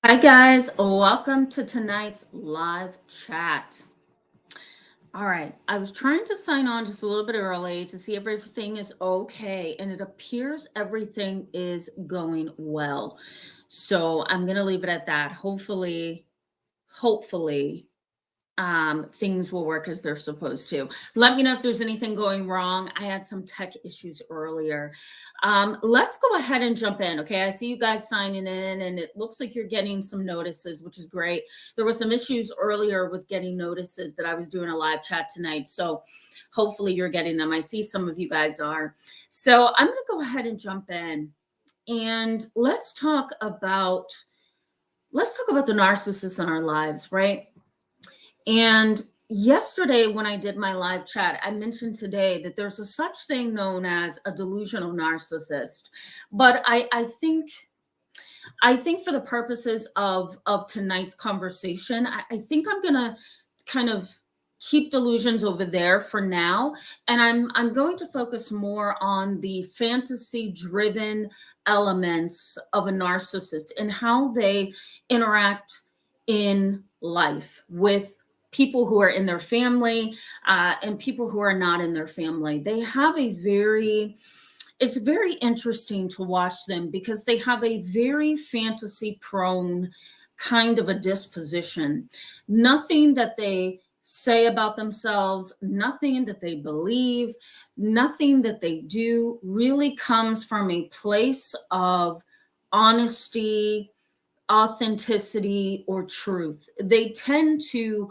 Hi, guys. Welcome to tonight's live chat. All right. I was trying to sign on just a little bit early to see if everything is okay, and it appears everything is going well. So I'm going to leave it at that. Hopefully, things will work as they're supposed to. Let me know if there's anything going wrong. I had some tech issues earlier. Let's go ahead and jump in. Okay, I see you guys signing in, and it looks like you're getting some notices, which is great. There were some issues earlier with getting notices that I was doing a live chat tonight, so hopefully you're getting them. I see some of you guys are. So I'm going to go ahead and jump in, and let's talk about the narcissists in our lives, right? And yesterday, when I did my live chat, I mentioned today that there's a such thing known as a delusional narcissist. But I think for the purposes of tonight's conversation, I think I'm gonna kind of keep delusions over there for now, and I'm going to focus more on the fantasy driven elements of a narcissist and how they interact in life with people who are in their family, and people who are not in their family. They have a very It's very interesting to watch them because they have a very fantasy prone kind of a disposition. Nothing that they say about themselves, nothing that they believe, nothing that they do really comes from a place of honesty, authenticity, or truth. They tend to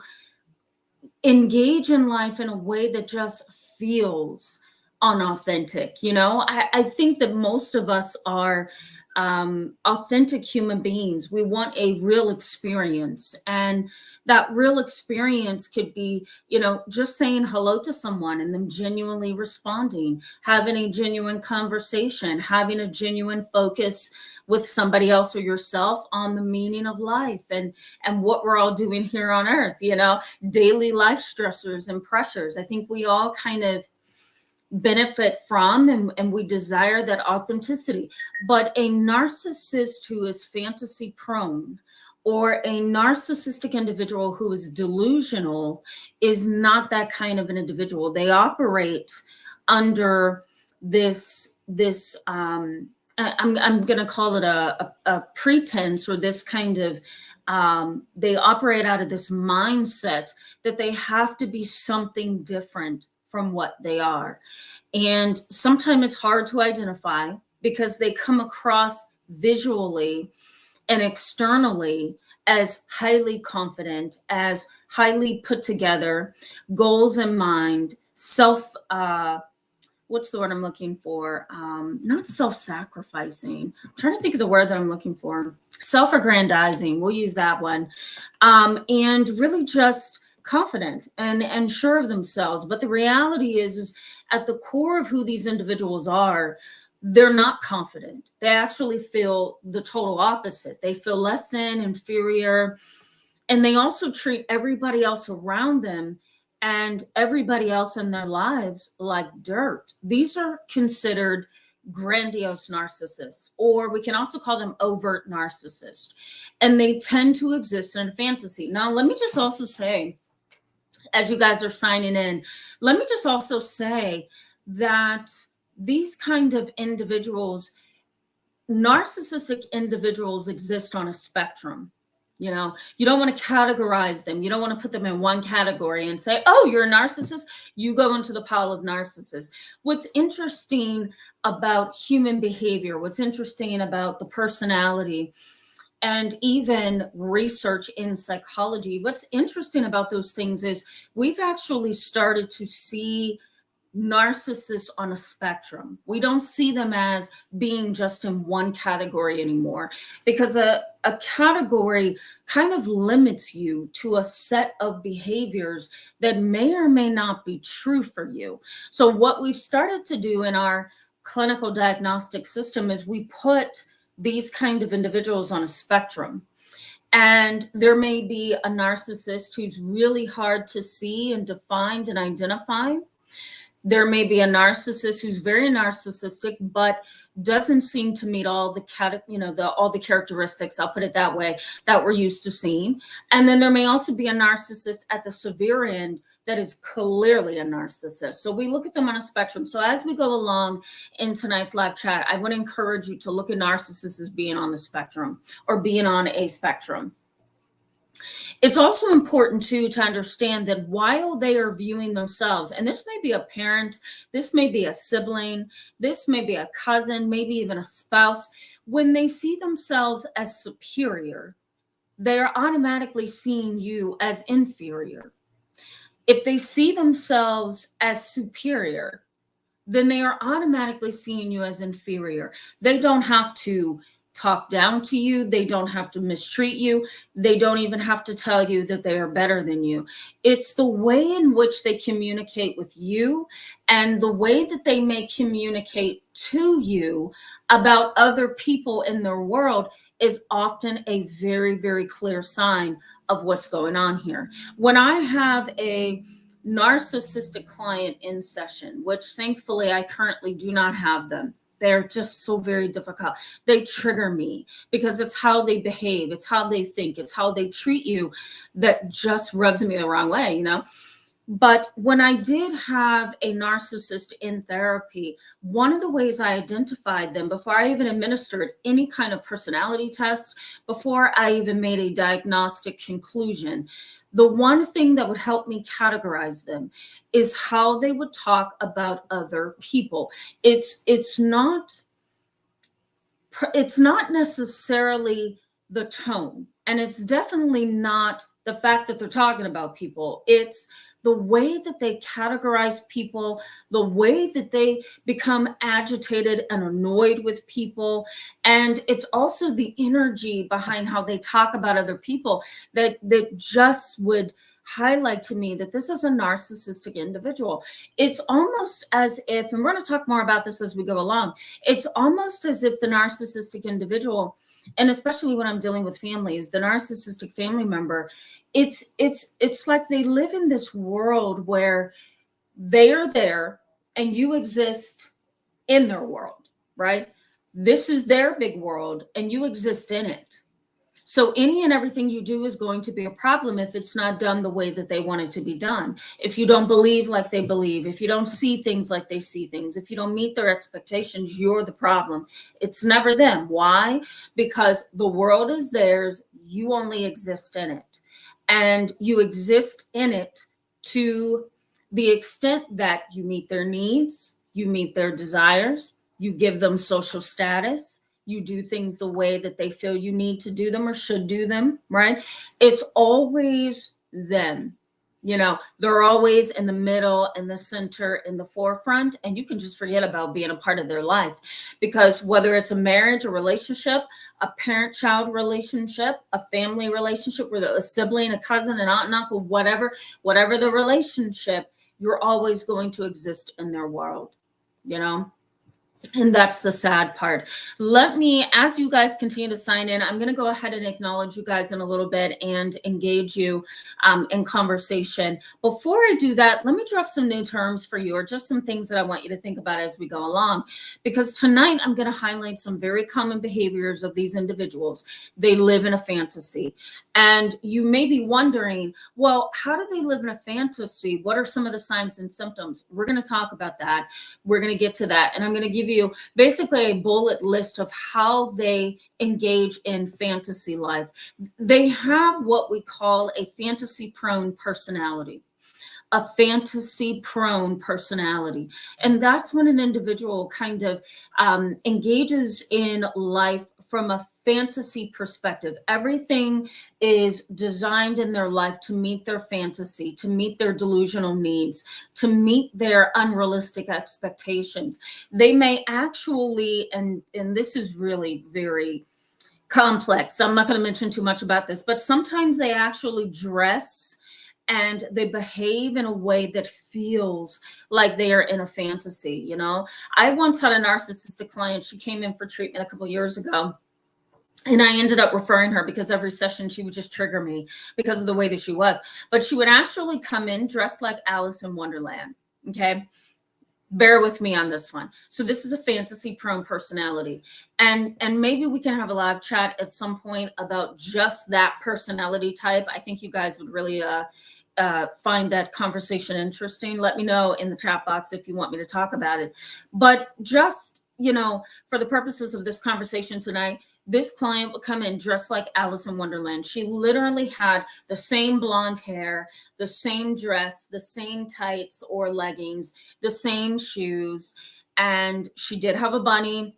engage in life in a way that just feels unauthentic. I think that most of us are authentic human beings. We want a real experience, and that real experience could be, just saying hello to someone and them genuinely responding, having a genuine conversation, having a genuine focus with somebody else or yourself on the meaning of life and what we're all doing here on earth, daily life stressors and pressures. I think we all kind of benefit from and we desire that authenticity. But a narcissist who is fantasy prone or a narcissistic individual who is delusional is not that kind of an individual. They operate under I'm going to call it a pretense, or this kind of they operate out of this mindset that they have to be something different from what they are. And sometimes it's hard to identify because they come across visually and externally as highly confident, as highly put together, goals in mind, what's the word I'm looking for? Not self-sacrificing. I'm trying to think of the word that I'm looking for. Self-aggrandizing. We'll use that one. And really just confident and sure of themselves. But the reality is at the core of who these individuals are, they're not confident. They actually feel the total opposite. They feel less than, inferior, and they also treat everybody else around them and everybody else in their lives like dirt. These are considered grandiose narcissists, or we can also call them overt narcissists. And they tend to exist in fantasy. Now, let me just also say, as you guys are signing in, let me just also say that these kind of individuals, narcissistic individuals, exist on a spectrum. You don't want to categorize them. You don't want to put them in one category and say, oh, you're a narcissist, you go into the pile of narcissists. What's interesting about human behavior, what's interesting about the personality, and even research in psychology, what's interesting about those things is we've actually started to see narcissists on a spectrum. We don't see them as being just in one category anymore, because a category kind of limits you to a set of behaviors that may or may not be true for you. So what we've started to do in our clinical diagnostic system is we put these kind of individuals on a spectrum. And there may be a narcissist who's really hard to see and define and identify. There may be a narcissist who's very narcissistic, but doesn't seem to meet all all the characteristics, I'll put it that way, that we're used to seeing. And then there may also be a narcissist at the severe end that is clearly a narcissist. So we look at them on a spectrum. So as we go along in tonight's live chat, I would encourage you to look at narcissists as being on the spectrum or being on a spectrum. It's also important too to understand that while they are viewing themselves, and this may be a parent, this may be a sibling, this may be a cousin, maybe even a spouse, when they see themselves as superior, they are automatically seeing you as inferior. If they see themselves as superior, then they are automatically seeing you as inferior. They don't have to talk down to you. They don't have to mistreat you. They don't even have to tell you that they are better than you. It's the way in which they communicate with you and the way that they may communicate to you about other people in their world is often a very, very clear sign of what's going on here. When I have a narcissistic client in session, which thankfully I currently do not have them, they're just so very difficult. They trigger me because it's how they behave, it's how they think, it's how they treat you that just rubs me the wrong way, you know? But when I did have a narcissist in therapy, one of the ways I identified them before I even administered any kind of personality test, before I even made a diagnostic conclusion, the one thing that would help me categorize them is how they would talk about other people. It's not necessarily the tone, and it's definitely not the fact that they're talking about people. It's the way that they categorize people, the way that they become agitated and annoyed with people. And it's also the energy behind how they talk about other people that just would highlight to me that this is a narcissistic individual. It's almost as if, and we're going to talk more about this as we go along, it's almost as if the narcissistic individual, and especially when I'm dealing with families, the narcissistic family member, it's like they live in this world where they are there and you exist in their world, right? This is their big world and you exist in it. So any and everything you do is going to be a problem if it's not done the way that they want it to be done. If you don't believe like they believe, if you don't see things like they see things, if you don't meet their expectations, you're the problem. It's never them. Why? Because the world is theirs. You only exist in it. And you exist in it to the extent that you meet their needs, you meet their desires, you give them social status, you do things the way that they feel you need to do them or should do them, right? It's always them. You know, they're always in the middle, in the center, in the forefront, and you can just forget about being a part of their life. Because whether it's a marriage, a relationship, a parent-child relationship, a family relationship, whether a sibling, a cousin, an aunt and uncle, whatever the relationship, you're always going to exist in their world, you know? And that's the sad part. Let me, as you guys continue to sign in, I'm going to go ahead and acknowledge you guys in a little bit and engage you in conversation. Before I do that, let me drop some new terms for you, or just some things that I want you to think about as we go along. Because tonight I'm going to highlight some very common behaviors of these individuals. They live in a fantasy. And you may be wondering, well, how do they live in a fantasy? What are some of the signs and symptoms? We're going to talk about that. We're going to get to that. And I'm going to give you basically a bullet list of how they engage in fantasy life. They have what we call a fantasy-prone personality. A fantasy-prone personality. And that's when an individual kind of engages in life from a fantasy perspective. Everything is designed in their life to meet their fantasy, to meet their delusional needs, to meet their unrealistic expectations. They may actually, and this is really very complex, I'm not going to mention too much about this, but sometimes they actually dress and they behave in a way that feels like they are in a fantasy. You know, I once had a narcissistic client. She came in for treatment a couple of years ago. And I ended up referring her because every session she would just trigger me because of the way that she was. But she would actually come in dressed like Alice-In-Wonderland. Okay. bear with me on this one. So this is a fantasy prone personality. And maybe we can have a live chat at some point about just that personality type. I think you guys would really find that conversation interesting. Let me know in the chat box if you want me to talk about it. But just, for the purposes of this conversation tonight, this client would come in dressed like Alice in Wonderland. She literally had the same blonde hair, the same dress, the same tights or leggings, the same shoes. And she did have a bunny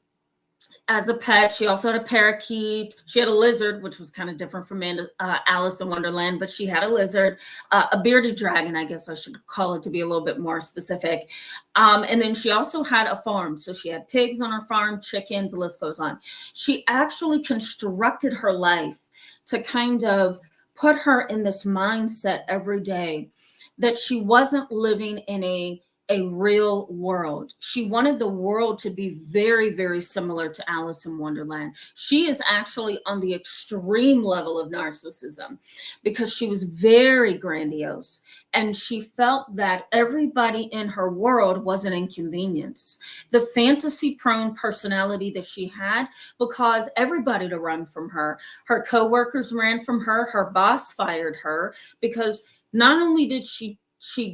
as a pet. She also had a parakeet. She had a lizard, which was kind of different from Alice in Wonderland, but she had a lizard, a bearded dragon, I guess I should call it to be a little bit more specific. And then she also had a farm. So she had pigs on her farm, chickens, the list goes on. She actually constructed her life to kind of put her in this mindset every day that she wasn't living in a real world. She wanted the world to be very, very similar to Alice in Wonderland. She is actually on the extreme level of narcissism because she was very grandiose and she felt that everybody in her world was an inconvenience. The fantasy prone personality that she had would cause everybody to run from her. Her coworkers ran from her. Her boss fired her because not only did she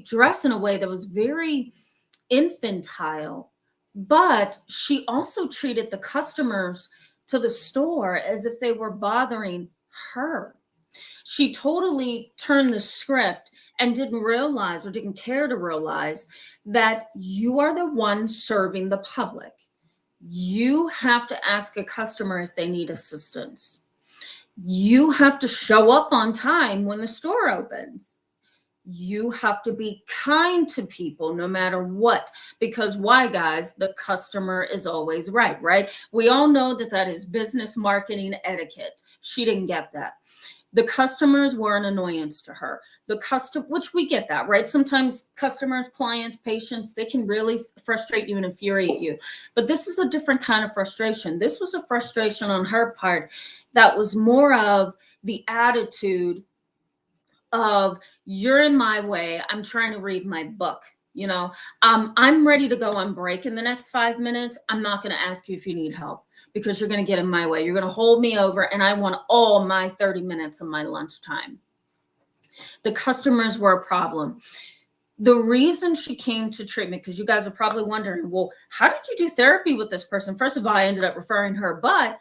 dressed in a way that was very infantile, but she also treated the customers to the store as if they were bothering her. She totally turned the script and didn't realize or didn't care to realize that you are the one serving the public. You have to ask a customer if they need assistance. You have to show up on time when the store opens. You have to be kind to people no matter what, because why, guys? The customer is always right? We all know that is business marketing etiquette. She didn't get that. The customers were an annoyance to her. Which we get that, right? Sometimes customers, clients, patients, they can really frustrate you and infuriate you. But this is a different kind of frustration. This was a frustration on her part that was more of the attitude of, you're in my way. I'm trying to read my book. I'm ready to go on break in the next 5 minutes. I'm not going to ask you if you need help because you're going to get in my way. You're going to hold me over and I want all my 30 minutes of my lunchtime. The customers were a problem. The reason she came to treatment, because you guys are probably wondering, well, how did you do therapy with this person? First of all, I ended up referring her, but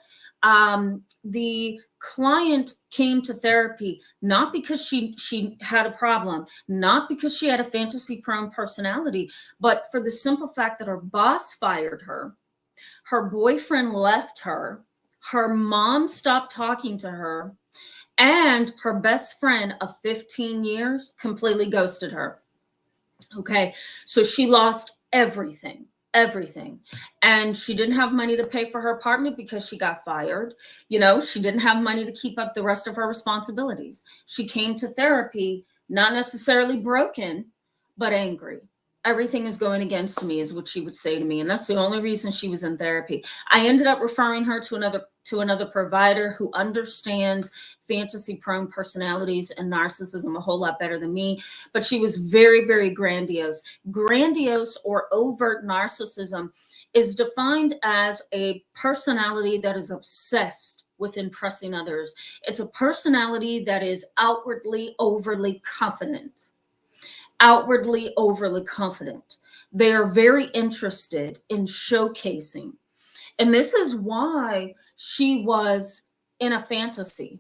the client came to therapy not because she had a problem, not because she had a fantasy prone personality, but for the simple fact that her boss fired her, her boyfriend left her, her mom stopped talking to her, and her best friend of 15 years completely ghosted her. Okay, so she lost everything. And she didn't have money to pay for her apartment because she got fired. She didn't have money to keep up the rest of her responsibilities. She came to therapy, not necessarily broken, but angry. Everything is going against me, is what she would say to me. And that's the only reason she was in therapy. I ended up referring her to another provider who understands fantasy prone personalities and narcissism a whole lot better than me. But she was very, very grandiose. Grandiose or overt narcissism is defined as a personality that is obsessed with impressing others. It's a personality that is outwardly overly confident. They are very interested in showcasing. And this is why she was in a fantasy,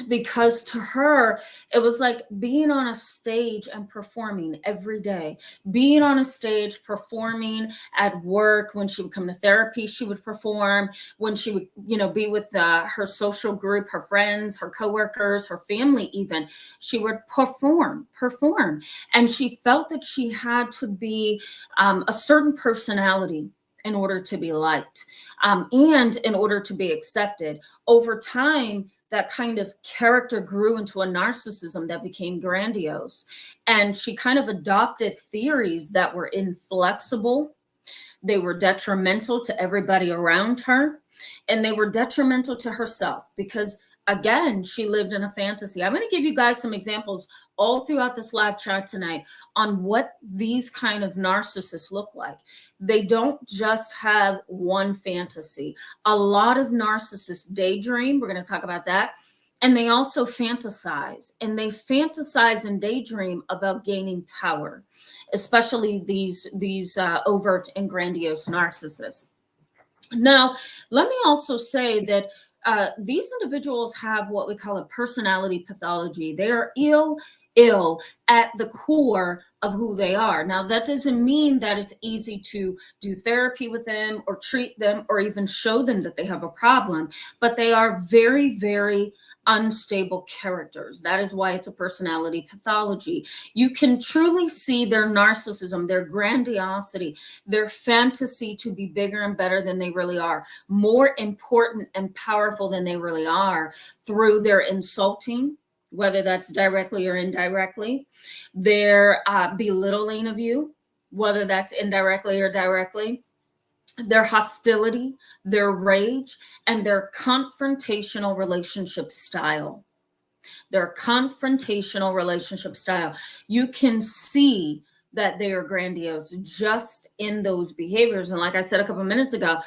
because to her, it was like being on a stage and performing every day, being on a stage, performing at work. When she would come to therapy, she would perform. When she would, be with her social group, her friends, her coworkers, her family, even, she would perform. And she felt that she had to be a certain personality in order to be liked, and in order to be accepted. Over time, that kind of character grew into a narcissism that became grandiose. And she kind of adopted theories that were inflexible. They were detrimental to everybody around her. And they were detrimental to herself, because again, she lived in a fantasy. I'm going to give you guys some examples all throughout this live chat tonight on what these kind of narcissists look like. They don't just have one fantasy. A lot of narcissists daydream. We're going to talk about that. And they also fantasize, and they fantasize and daydream about gaining power, especially these overt and grandiose narcissists. Now, let me also say that these individuals have what we call a personality pathology. They are ill at the core of who they are. Now, that doesn't mean that it's easy to do therapy with them or treat them or even show them that they have a problem, but they are very, very unstable characters. That is why it's a personality pathology. You can truly see their narcissism, their grandiosity, their fantasy to be bigger and better than they really are, more important and powerful than they really are, through their insulting, whether that's directly or indirectly, their belittling of you, whether that's indirectly or directly, their hostility, their rage, and their confrontational relationship style. Their confrontational relationship style. You can see that they are grandiose just in those behaviors. And like I said a couple minutes ago,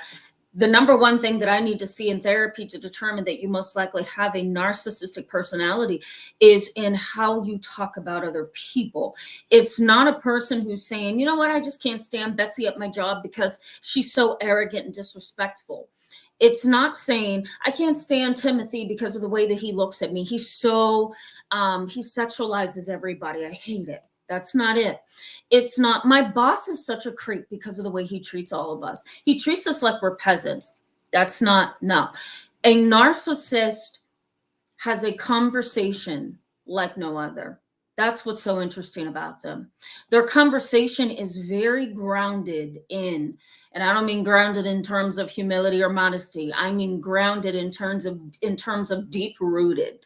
the number one thing that I need to see in therapy to determine that you most likely have a narcissistic personality is in how you talk about other people. It's not a person who's saying, you know what, I just can't stand Betsy at my job because she's so arrogant and disrespectful. It's not saying, I can't stand Timothy because of the way that he looks at me. He's so, he sexualizes everybody. I hate it. That's not it. It's not, my boss is such a creep because of the way he treats all of us. He treats us like we're peasants. That's not, no. A narcissist has a conversation like no other. That's what's so interesting about them. Their conversation is very grounded in, and I don't mean grounded in terms of humility or modesty. I mean grounded in terms of deep rooted.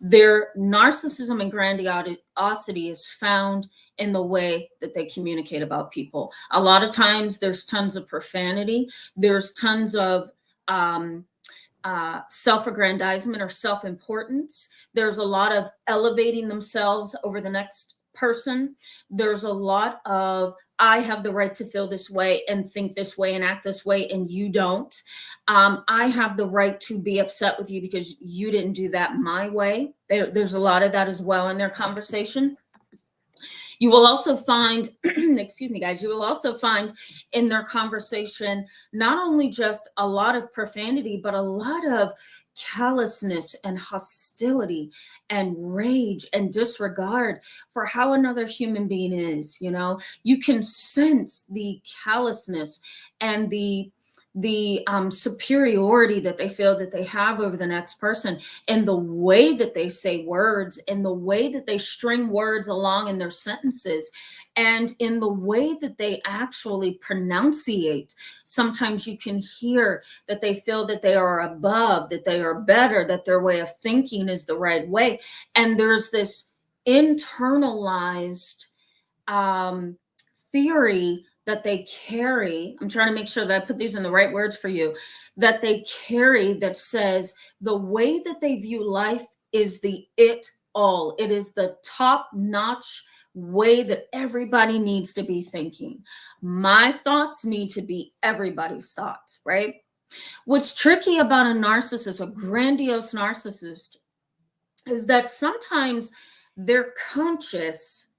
Their narcissism and grandiosity is found in the way that they communicate about people. A lot of times there's tons of profanity. There's tons of self-aggrandizement or self-importance. There's a lot of elevating themselves over the next person. There's a lot of, I have the right to feel this way and think this way and act this way, and you don't. I have the right to be upset with you because you didn't do that my way. There's a lot of that as well in their conversation. You will also find, excuse me, guys, you will also find in their conversation not only just a lot of profanity, but a lot of callousness and hostility and rage and disregard for how another human being is. You know, you can sense the callousness and the superiority that they feel that they have over the next person, and the way that they say words, and the way that they string words along in their sentences, and in the way that they actually pronunciate. Sometimes you can hear that they feel that they are above, that they are better, that their way of thinking is the right way. And there's this internalized theory that they carry. I'm trying to make sure that I put these in the right words for you, that they carry, that says the way that they view life is the it all. It is the top notch way that everybody needs to be thinking. My thoughts need to be everybody's thoughts, right? What's tricky about a narcissist, a grandiose narcissist, is that sometimes they're conscious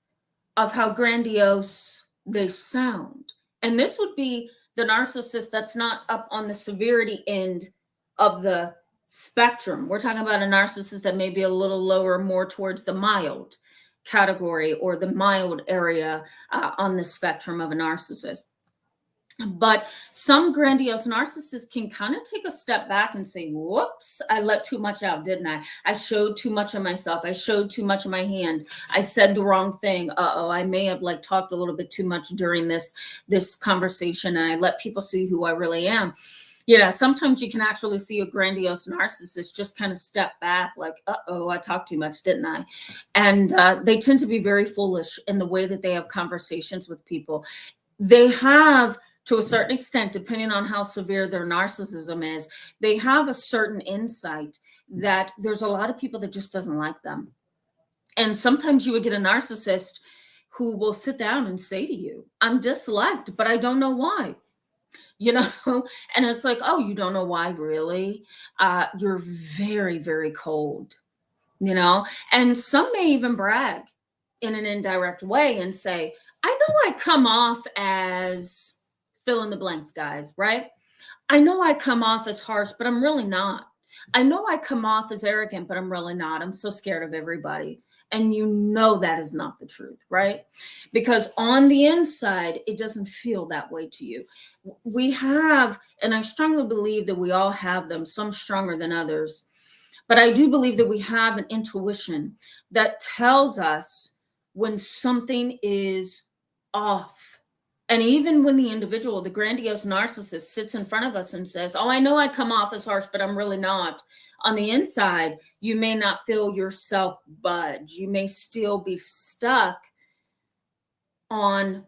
of how grandiose they sound. And this would be the narcissist that's not up on the severity end of the spectrum. We're talking about a narcissist that may be a little lower, more towards the mild category or the mild area on the spectrum of a narcissist. But some grandiose narcissists can kind of take a step back and say, whoops, I let too much out, didn't I? I showed too much of myself. I showed too much of my hand. I said the wrong thing. Uh-oh, I may have talked a little bit too much during this conversation, and I let people see who I really am. Yeah, sometimes you can actually see a grandiose narcissist just kind of step back like, uh-oh, I talked too much, didn't I? And they tend to be very foolish in the way that they have conversations with people. They have to a certain extent, depending on how severe their narcissism is, they have a certain insight that there's a lot of people that just doesn't like them. And sometimes you would get a narcissist who will sit down and say to you, I'm disliked, but I don't know why. You know, and it's like, oh, you don't know why, really? You're very, very cold, you know, and some may even brag in an indirect way and say, I know I come off as fill in the blanks, guys, right? I know I come off as harsh, but I'm really not. I know I come off as arrogant, but I'm really not. I'm so scared of everybody. And you know that is not the truth, right? Because on the inside, it doesn't feel that way to you. We have, and I strongly believe that we all have them, some stronger than others. But I do believe that we have an intuition that tells us when something is off. And even when the individual, the grandiose narcissist, sits in front of us and says, oh, I know I come off as harsh, but I'm really not. On the inside, you may not feel yourself budge. You may still be stuck on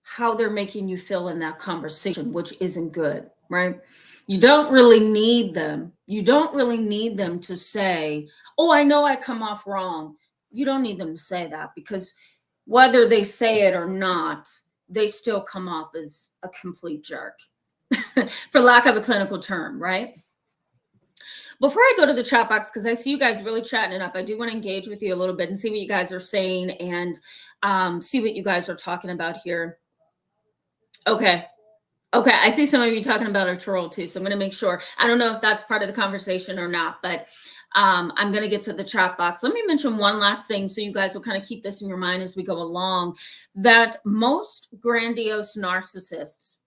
how they're making you feel in that conversation, which isn't good, right? You don't really need them. You don't really need them to say, oh, I know I come off wrong. You don't need them to say that, because whether they say it or not, they still come off as a complete jerk, for lack of a clinical term, right? Before I go to the chat box, because I see you guys really chatting it up, I do want to engage with you a little bit and see what you guys are saying and see what you guys are talking about here. Okay. Okay, I see some of you talking about a troll too, so I'm going to make sure. I don't know if that's part of the conversation or not, but I'm going to get to the chat box. Let me mention one last thing so you guys will kind of keep this in your mind as we go along, that most grandiose narcissists,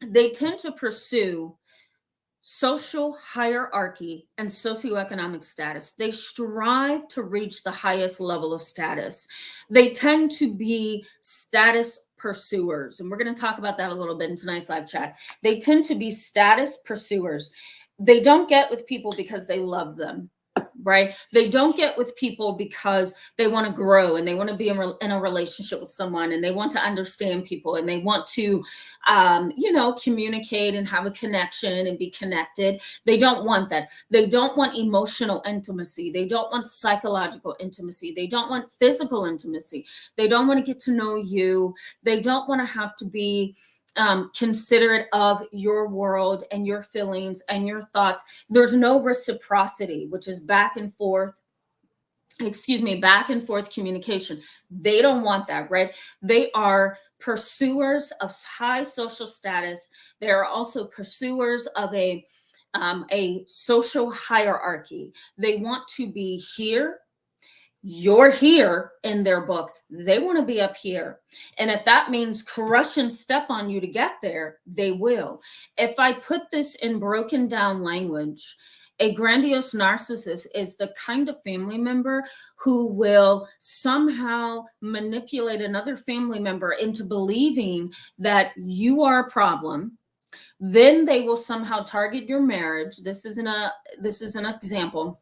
they tend to pursue social hierarchy and socioeconomic status. They strive to reach the highest level of status. They tend to be status pursuers. And we're going to talk about that a little bit in tonight's live chat. They tend to be status pursuers. They don't get with people because they love them, right? They don't get with people because they want to grow and they want to be in a relationship with someone and they want to understand people and they want to, communicate and have a connection and be connected. They don't want that. They don't want emotional intimacy. They don't want psychological intimacy. They don't want physical intimacy. They don't want to get to know you. They don't want to have to be considerate of your world and your feelings and your thoughts. There's no reciprocity, which is back and forth communication. They don't want that, right? They are pursuers of high social status. They are also pursuers of a social hierarchy. They want to be here. You're here in their book. They want to be up here. And if that means crush and step on you to get there, they will. If I put this in broken down language, a grandiose narcissist is the kind of family member who will somehow manipulate another family member into believing that you are a problem. Then they will somehow target your marriage. This is an example.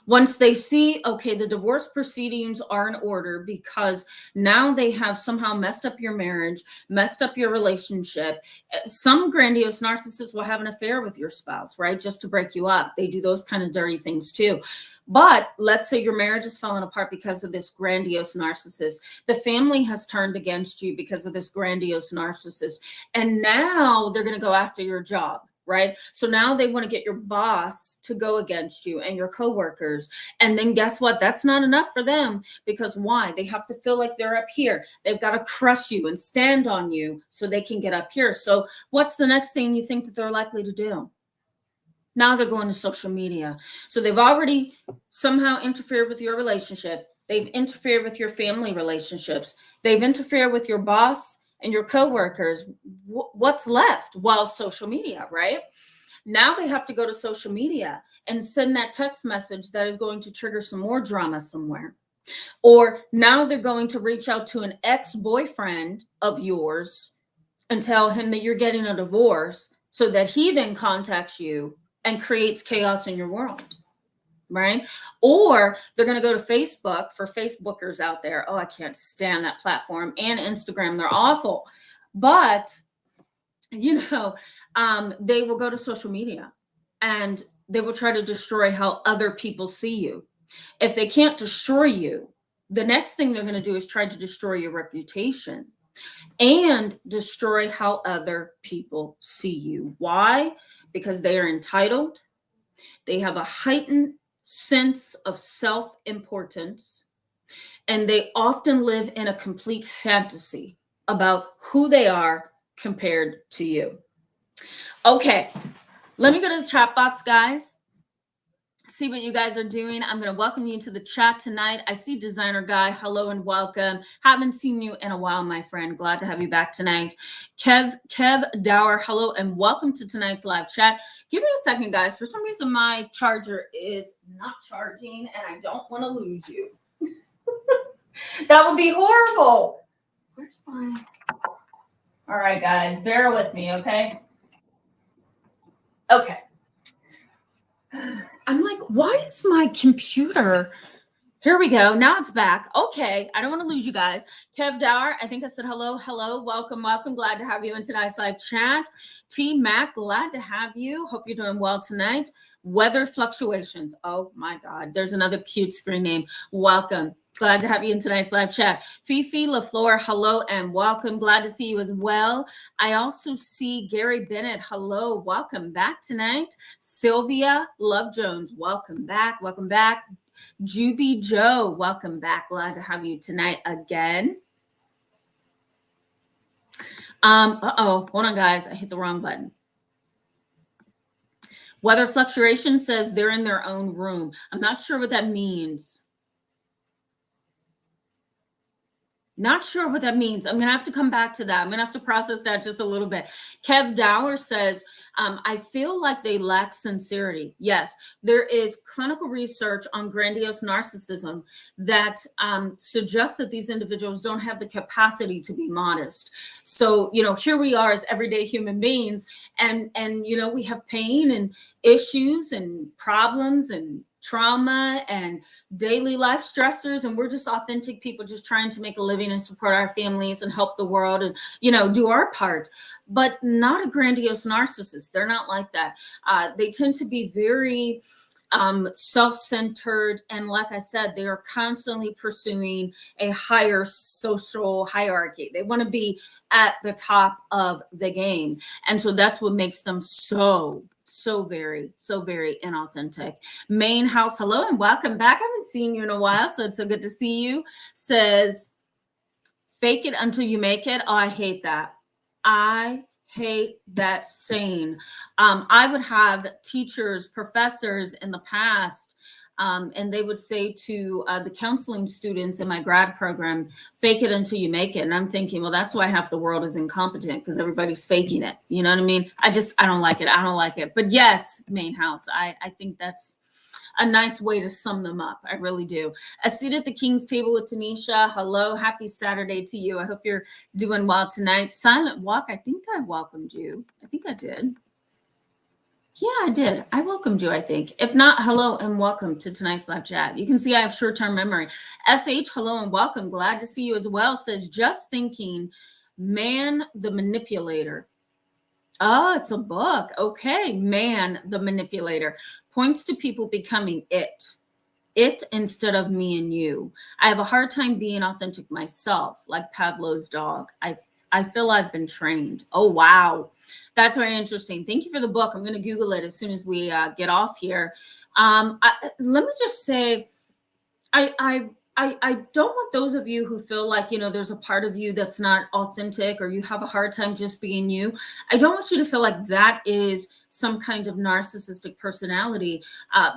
Once they see, okay, the divorce proceedings are in order because now they have somehow messed up your marriage, messed up your relationship. Some grandiose narcissists will have an affair with your spouse, right? Just to break you up. They do those kind of dirty things too. But let's say your marriage is falling apart because of this grandiose narcissist. The family has turned against you because of this grandiose narcissist. And now they're going to go after your job. Right? So now they want to get your boss to go against you and your coworkers. And then guess what? That's not enough for them, because why? They have to feel like they're up here. They've got to crush you and stand on you so they can get up here. So what's the next thing you think that they're likely to do? Now they're going to social media. So they've already somehow interfered with your relationship. They've interfered with your family relationships. They've interfered with your boss and your coworkers. What's left? Well, social media, right? Now they have to go to social media and send that text message that is going to trigger some more drama somewhere. Or now they're going to reach out to an ex-boyfriend of yours and tell him that you're getting a divorce so that he then contacts you and creates chaos in your world. Right? Or they're going to go to Facebook, for Facebookers out there. Oh, I can't stand that platform, and Instagram. They're awful. But you know, they will go to social media and they will try to destroy how other people see you. If they can't destroy you, the next thing they're going to do is try to destroy your reputation and destroy how other people see you. Why? Because they are entitled. They have a heightened sense of self importance, and they often live in a complete fantasy about who they are compared to you. Okay, let me go to the chat box, guys. See what you guys are doing. I'm going to welcome you to the chat tonight. I see Designer Guy. Hello and welcome. Haven't seen you in a while, my friend. Glad to have you back tonight. Kev Dower. Hello and welcome to tonight's live chat. Give me a second, guys. For some reason, my charger is not charging, and I don't want to lose you. That would be horrible. Where's my? All right, guys, bear with me, okay? Okay. I'm like, why is my computer? Here we go. Now it's back. Okay. I don't want to lose you guys. Kev Dower, I think I said hello. Hello. Welcome. Welcome. Glad to have you in tonight's live chat. T Mac, glad to have you. Hope you're doing well tonight. Weather fluctuations. Oh my God. There's another cute screen name. Welcome. Glad to have you in tonight's live chat. Fifi LaFleur, hello and welcome. Glad to see you as well. I also see Gary Bennett. Hello. Welcome back tonight. Sylvia Love Jones, welcome back. Welcome back. Juby Joe, welcome back. Glad to have you tonight again. Hold on, guys. I hit the wrong button. Weather fluctuation says they're in their own room. I'm not sure what that means. Not sure what that means. I'm going to have to come back to that. I'm going to have to process that just a little bit. Kev Dower says, I feel like they lack sincerity. Yes, there is clinical research on grandiose narcissism that suggests that these individuals don't have the capacity to be modest. So, here we are as everyday human beings, and we have pain and issues and problems and trauma and daily life stressors, and we're just authentic people just trying to make a living and support our families and help the world and do our part, but not a grandiose narcissist. They're not like that. They tend to be very self-centered, and like I said, they are constantly pursuing a higher social hierarchy. They want to be at the top of the game, and so that's what makes them so very inauthentic. Main House, hello and welcome back. I haven't seen you in a while, so it's so good to see you. Says, fake it until you make it. Oh, I hate that. I hate that saying. I would have teachers, professors in the past, and they would say to the counseling students in my grad program, fake it until you make it. And I'm thinking, well, that's why half the world is incompetent, because everybody's faking it. You know what I mean? I don't like it. I don't like it. But yes, Main House, I think that's a nice way to sum them up. I really do. A seat at the King's Table with Tanisha. Hello. Happy Saturday to you. I hope you're doing well tonight. Silent Walk. I think I welcomed you. I think I did. Yeah, I did. I welcomed you, I think. If not, hello and welcome to tonight's live chat. You can see I have short-term memory. SH, hello and welcome. Glad to see you as well. Says, just thinking, Man the Manipulator. Oh, it's a book. Okay. Man the Manipulator. Points to people becoming it instead of me and you. I have a hard time being authentic myself, like Pavlov's dog. I feel I've been trained. Oh, wow. That's very interesting. Thank you for the book. I'm going to Google it as soon as we get off here. Let me just say, I don't want those of you who feel like, there's a part of you that's not authentic, or you have a hard time just being you. I don't want you to feel like that is some kind of narcissistic personality,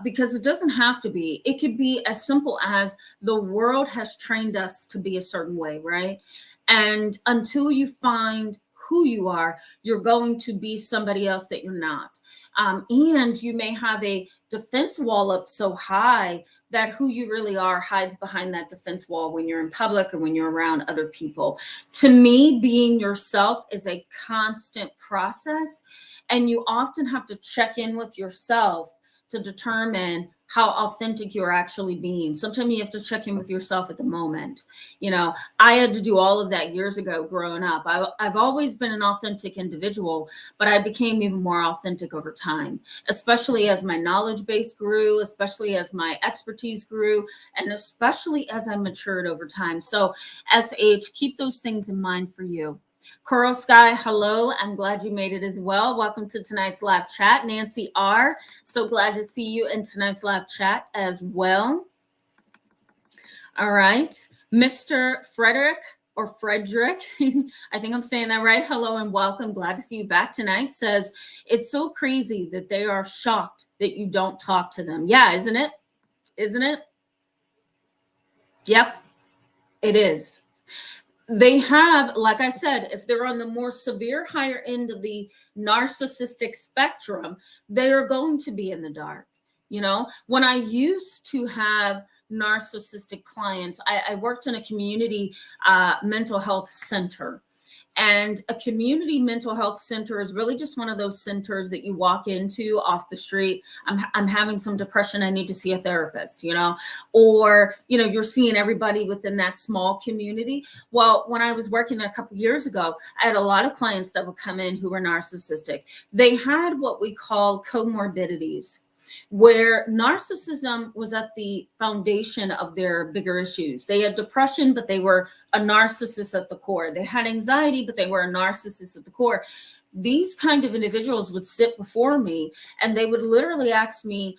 because it doesn't have to be. It could be as simple as the world has trained us to be a certain way, right? And until you find who you are, you're going to be somebody else that you're not. And you may have a defense wall up so high that who you really are hides behind that defense wall when you're in public or when you're around other people. To me, being yourself is a constant process, and you often have to check in with yourself to determine how authentic you're actually being. Sometimes you have to check in with yourself at the moment. I had to do all of that years ago growing up. I've always been an authentic individual, but I became even more authentic over time, especially as my knowledge base grew, especially as my expertise grew, and especially as I matured over time. So, SH, keep those things in mind for you. Coral Sky, hello. I'm glad you made it as well. Welcome to tonight's live chat. Nancy R, so glad to see you in tonight's live chat as well. All right. Mr. Frederick or Frederick, I think I'm saying that right. Hello and welcome. Glad to see you back tonight. Says, it's so crazy that they are shocked that you don't talk to them. Yeah, isn't it? Isn't it? Yep, it is. They have, like I said, if they're on the more severe, higher end of the narcissistic spectrum, they are going to be in the dark. When I used to have narcissistic clients, I worked in a community mental health center. And a community mental health center is really just one of those centers that you walk into off the street. I'm having some depression. I need to see a therapist, or, you're seeing everybody within that small community. Well, when I was working there a couple of years ago, I had a lot of clients that would come in who were narcissistic. They had what we call comorbidities, where narcissism was at the foundation of their bigger issues. They had depression, but they were a narcissist at the core. They had anxiety, but they were a narcissist at the core. These kind of individuals would sit before me and they would literally ask me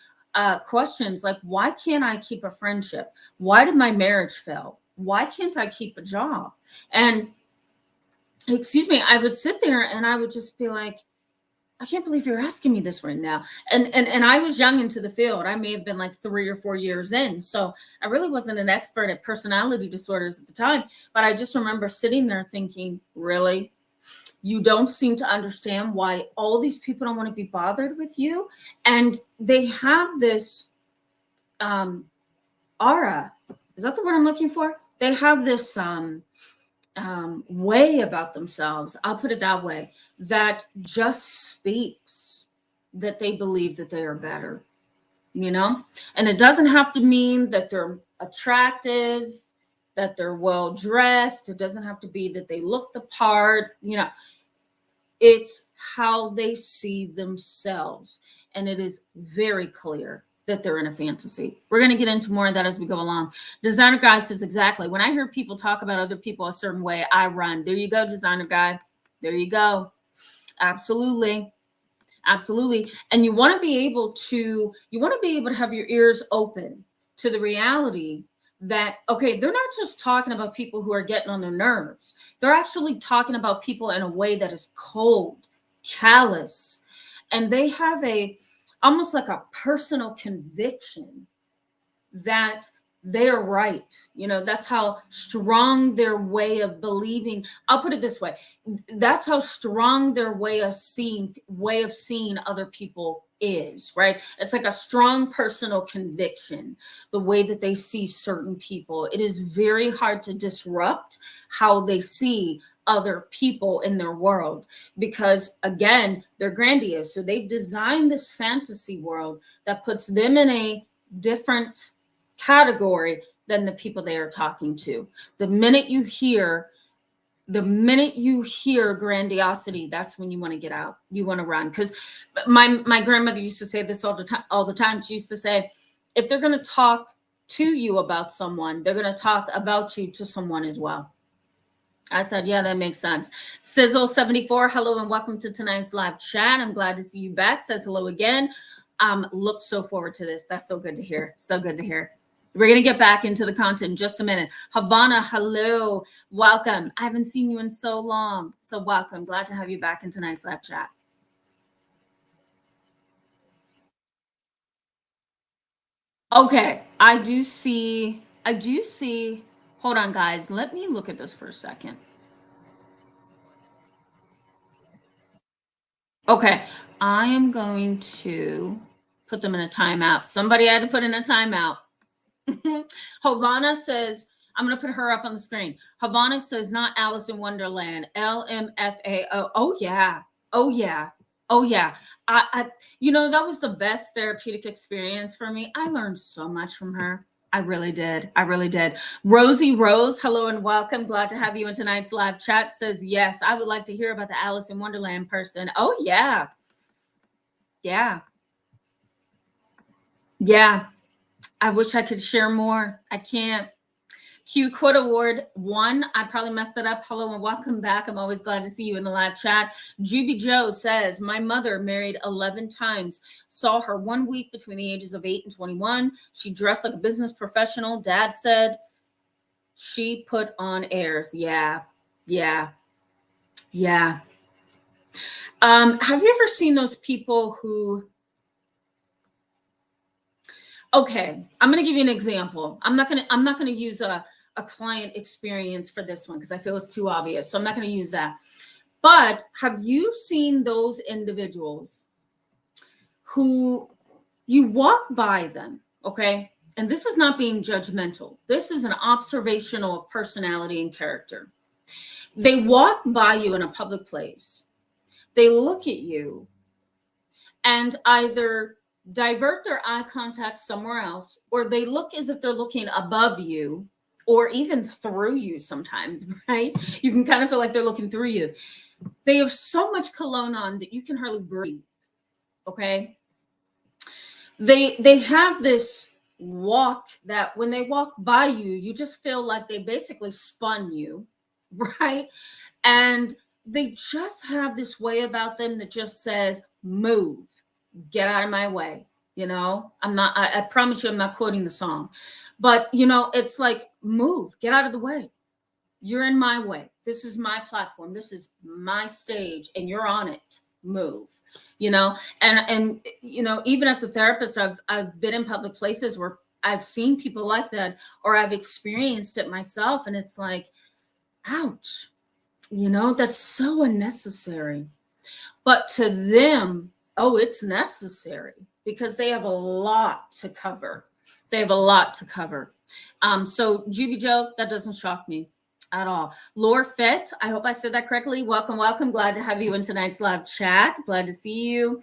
questions like, why can't I keep a friendship? Why did my marriage fail? Why can't I keep a job? And excuse me, I would sit there and I would just be like, I can't believe you're asking me this right now. And I was young into the field. I may have been like 3 or 4 years in. So I really wasn't an expert at personality disorders at the time. But I just remember sitting there thinking, really? You don't seem to understand why all these people don't want to be bothered with you? And they have this aura. Is that the word I'm looking for? They have this way about themselves, I'll put it that way, that just speaks that they believe that they are better, and it doesn't have to mean that they're attractive, that they're well dressed. It doesn't have to be that they look the part, it's how they see themselves. And it is very clear that they're in a fantasy. We're going to get into more of that as we go along. Designer Guy says, exactly. When I hear people talk about other people a certain way, I run. There you go, Designer Guy. There you go. Absolutely. Absolutely. And you want to be able to have your ears open to the reality that, okay, they're not just talking about people who are getting on their nerves. They're actually talking about people in a way that is cold, callous, and they have almost like a personal conviction that they're right. That's how strong their way of believing. I'll put it this way. That's how strong their way of seeing other people is, right? It's like a strong personal conviction, the way that they see certain people. It is very hard to disrupt how they see other people in their world, because again, they're grandiose. So they've designed this fantasy world that puts them in a different category than the people they are talking to. The minute you hear grandiosity, that's when you want to get out. You want to run. Because my grandmother used to say this all the time. She used to say, if they're going to talk to you about someone, they're going to talk about you to someone as well. I thought, yeah, that makes sense. Sizzle74, hello and welcome to tonight's live chat. I'm glad to see you back. Says hello again. Look so forward to this. That's so good to hear. So good to hear. We're going to get back into the content in just a minute. Havana, hello. Welcome. I haven't seen you in so long. So welcome. Glad to have you back in tonight's live chat. Okay. I do see. Hold on, guys. Let me look at this for a second. Okay. I am going to put them in a timeout. Somebody had to put in a timeout. Havana says, I'm going to put her up on the screen. Havana says, not Alice in Wonderland, LMFAO. Oh, yeah. Oh, yeah. Oh yeah. That was the best therapeutic experience for me. I learned so much from her. I really did. I really did. Rosie Rose, hello and welcome. Glad to have you in tonight's live chat. Says, yes, I would like to hear about the Alice in Wonderland person. Oh yeah. Yeah. Yeah. I wish I could share more. I can't. Q Quote Award 1. I probably messed that up. Hello and welcome back. I'm always glad to see you in the live chat. Juby Joe says, my mother married 11 times. Saw her 1 week between the ages of 8 and 21. She dressed like a business professional. Dad said she put on airs. Yeah. Yeah. Yeah. Have you ever seen those people who, okay, I'm going to give you an example. I'm not going to use a client experience for this one because I feel it's too obvious. So I'm not going to use that. But have you seen those individuals who you walk by them, okay? And this is not being judgmental. This is an observational personality and character. They walk by you in a public place. They look at you and either divert their eye contact somewhere else, or they look as if they're looking above you or even through you sometimes, right? You can kind of feel like they're looking through you. They have so much cologne on that you can hardly breathe, okay? They have this walk that when they walk by you, you just feel like they basically spun you, right? And they just have this way about them that just says, move, get out of my way. I promise you, I'm not quoting the song, but it's like, move, get out of the way. You're in my way. This is my platform. This is my stage and you're on it. Move. And even as a therapist, I've been in public places where I've seen people like that, or I've experienced it myself. And it's like, ouch, that's so unnecessary. But to them, oh, it's necessary because they have a lot to cover. They have a lot to cover. So Juby Joe, that doesn't shock me at all. Laura Fett, I hope I said that correctly. Welcome, welcome. Glad to have you in tonight's live chat. Glad to see you.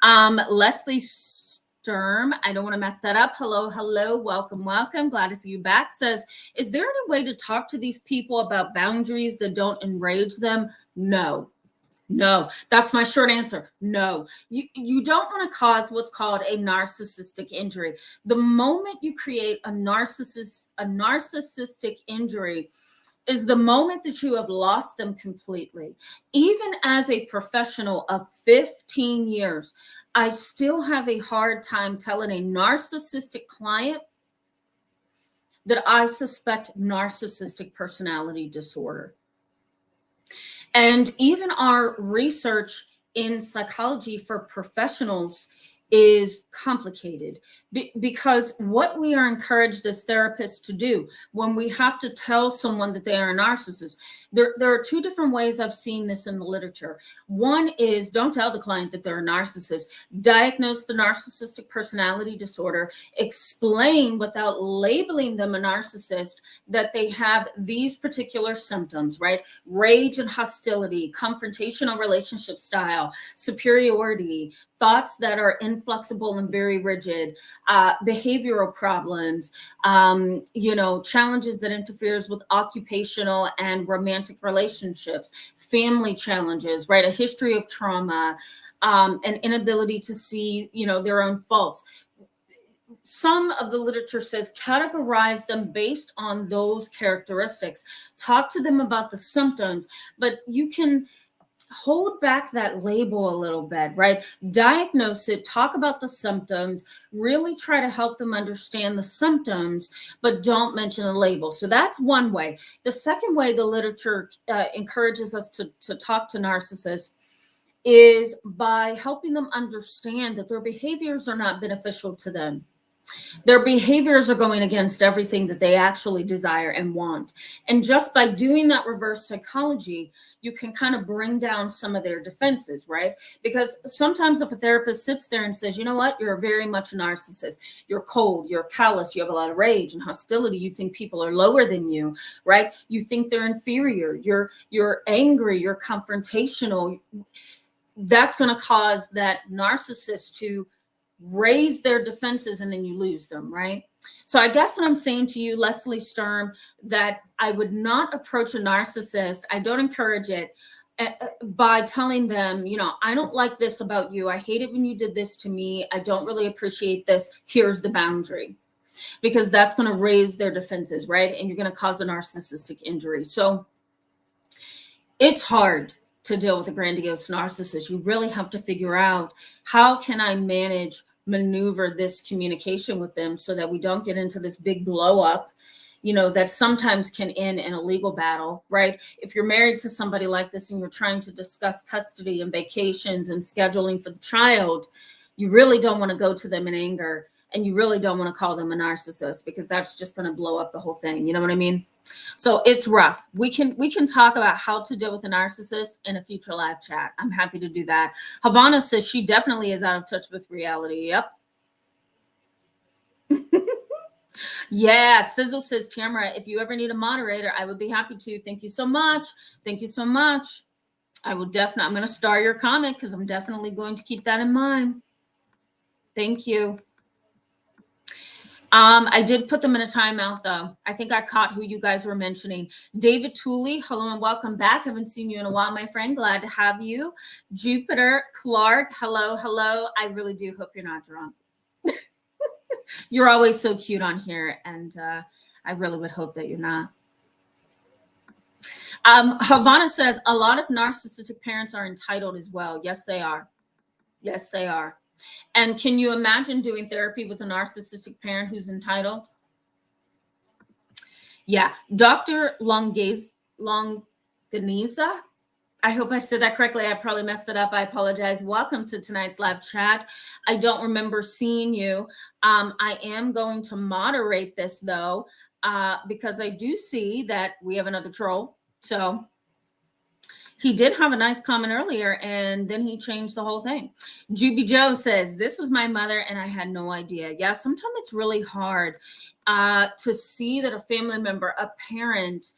Leslie Sturm, I don't want to mess that up. Hello, hello. Welcome, welcome. Glad to see you back. Says, is there any way to talk to these people about boundaries that don't enrage them? No. No, that's my short answer. No, you don't want to cause what's called a narcissistic injury. The moment you create a narcissistic injury is the moment that you have lost them completely. Even as a professional of 15 years, I still have a hard time telling a narcissistic client that I suspect narcissistic personality disorder. And even our research in psychology for professionals is complicated because what we are encouraged as therapists to do when we have to tell someone that they are a narcissist, there are two different ways I've seen this in the literature. One is don't tell the client that they're a narcissist. Diagnose the narcissistic personality disorder. Explain without labeling them a narcissist that they have these particular symptoms, right? Rage and hostility, confrontational relationship style, superiority, thoughts that are inflexible and very rigid, behavioral problems, challenges that interferes with occupational and romantic relationships, family challenges, right? A history of trauma, an inability to see, their own faults. Some of the literature says categorize them based on those characteristics. Talk to them about the symptoms, but you can hold back that label a little bit, right? Diagnose it, talk about the symptoms, really try to help them understand the symptoms, but don't mention the label. So that's one way. The second way the literature encourages us to talk to narcissists is by helping them understand that their behaviors are not beneficial to them. Their behaviors are going against everything that they actually desire and want. And just by doing that reverse psychology, you can kind of bring down some of their defenses, right? Because sometimes if a therapist sits there and says, you know what, you're very much a narcissist, you're cold, you're callous, you have a lot of rage and hostility, you think people are lower than you, right? You think they're inferior, you're angry, you're confrontational. that's going to cause that narcissist to raise their defenses, and then you lose them, right? So I guess what I'm saying to you, Leslie Sturm, that I would not approach a narcissist. I don't encourage it by telling them, you know, I don't like this about you. I hate it when you did this to me. I don't really appreciate this. Here's the boundary. Because that's going to raise their defenses, right? And you're going to cause a narcissistic injury. So it's hard to deal with a grandiose narcissist. You really have to figure out, how can I maneuver this communication with them so that we don't get into this big blow up, you know, that sometimes can end in a legal battle, right? If you're married to somebody like this and you're trying to discuss custody and vacations and scheduling for the child, you really don't want to go to them in anger, and you really don't want to call them a narcissist, because that's just going to blow up the whole thing. You know what I mean? So it's rough. We can talk about how to deal with a narcissist in a future live chat. I'm happy to do that. Havana says she definitely is out of touch with reality. Yep. Yeah, Sizzle says, Tamara, if you ever need a moderator, I would be happy to. Thank you so much. Thank you so much. I will definitely, I'm going to star your comment, because I'm definitely going to keep that in mind. Thank you. I did put them in a timeout, though. I think I caught who you guys were mentioning. David Tooley, hello and welcome back. Haven't seen you in a while, my friend. Glad to have you. Jupiter Clark, hello, hello. I really do hope you're not drunk. You're always so cute on here, and I really would hope that you're not. Havana says, a lot of narcissistic parents are entitled as well. Yes, they are. Yes, they are. And can you imagine doing therapy with a narcissistic parent who's entitled? Yeah. Dr. Longanisa, I hope I said that correctly. I probably messed it up. I apologize. Welcome to tonight's live chat. I don't remember seeing you. I am going to moderate this, though, because I do see that we have another troll. So he did have a nice comment earlier, and then he changed the whole thing. Juby Joe says, this was my mother, and I had no idea. Yeah, sometimes it's really hard to see that a family member, a parent,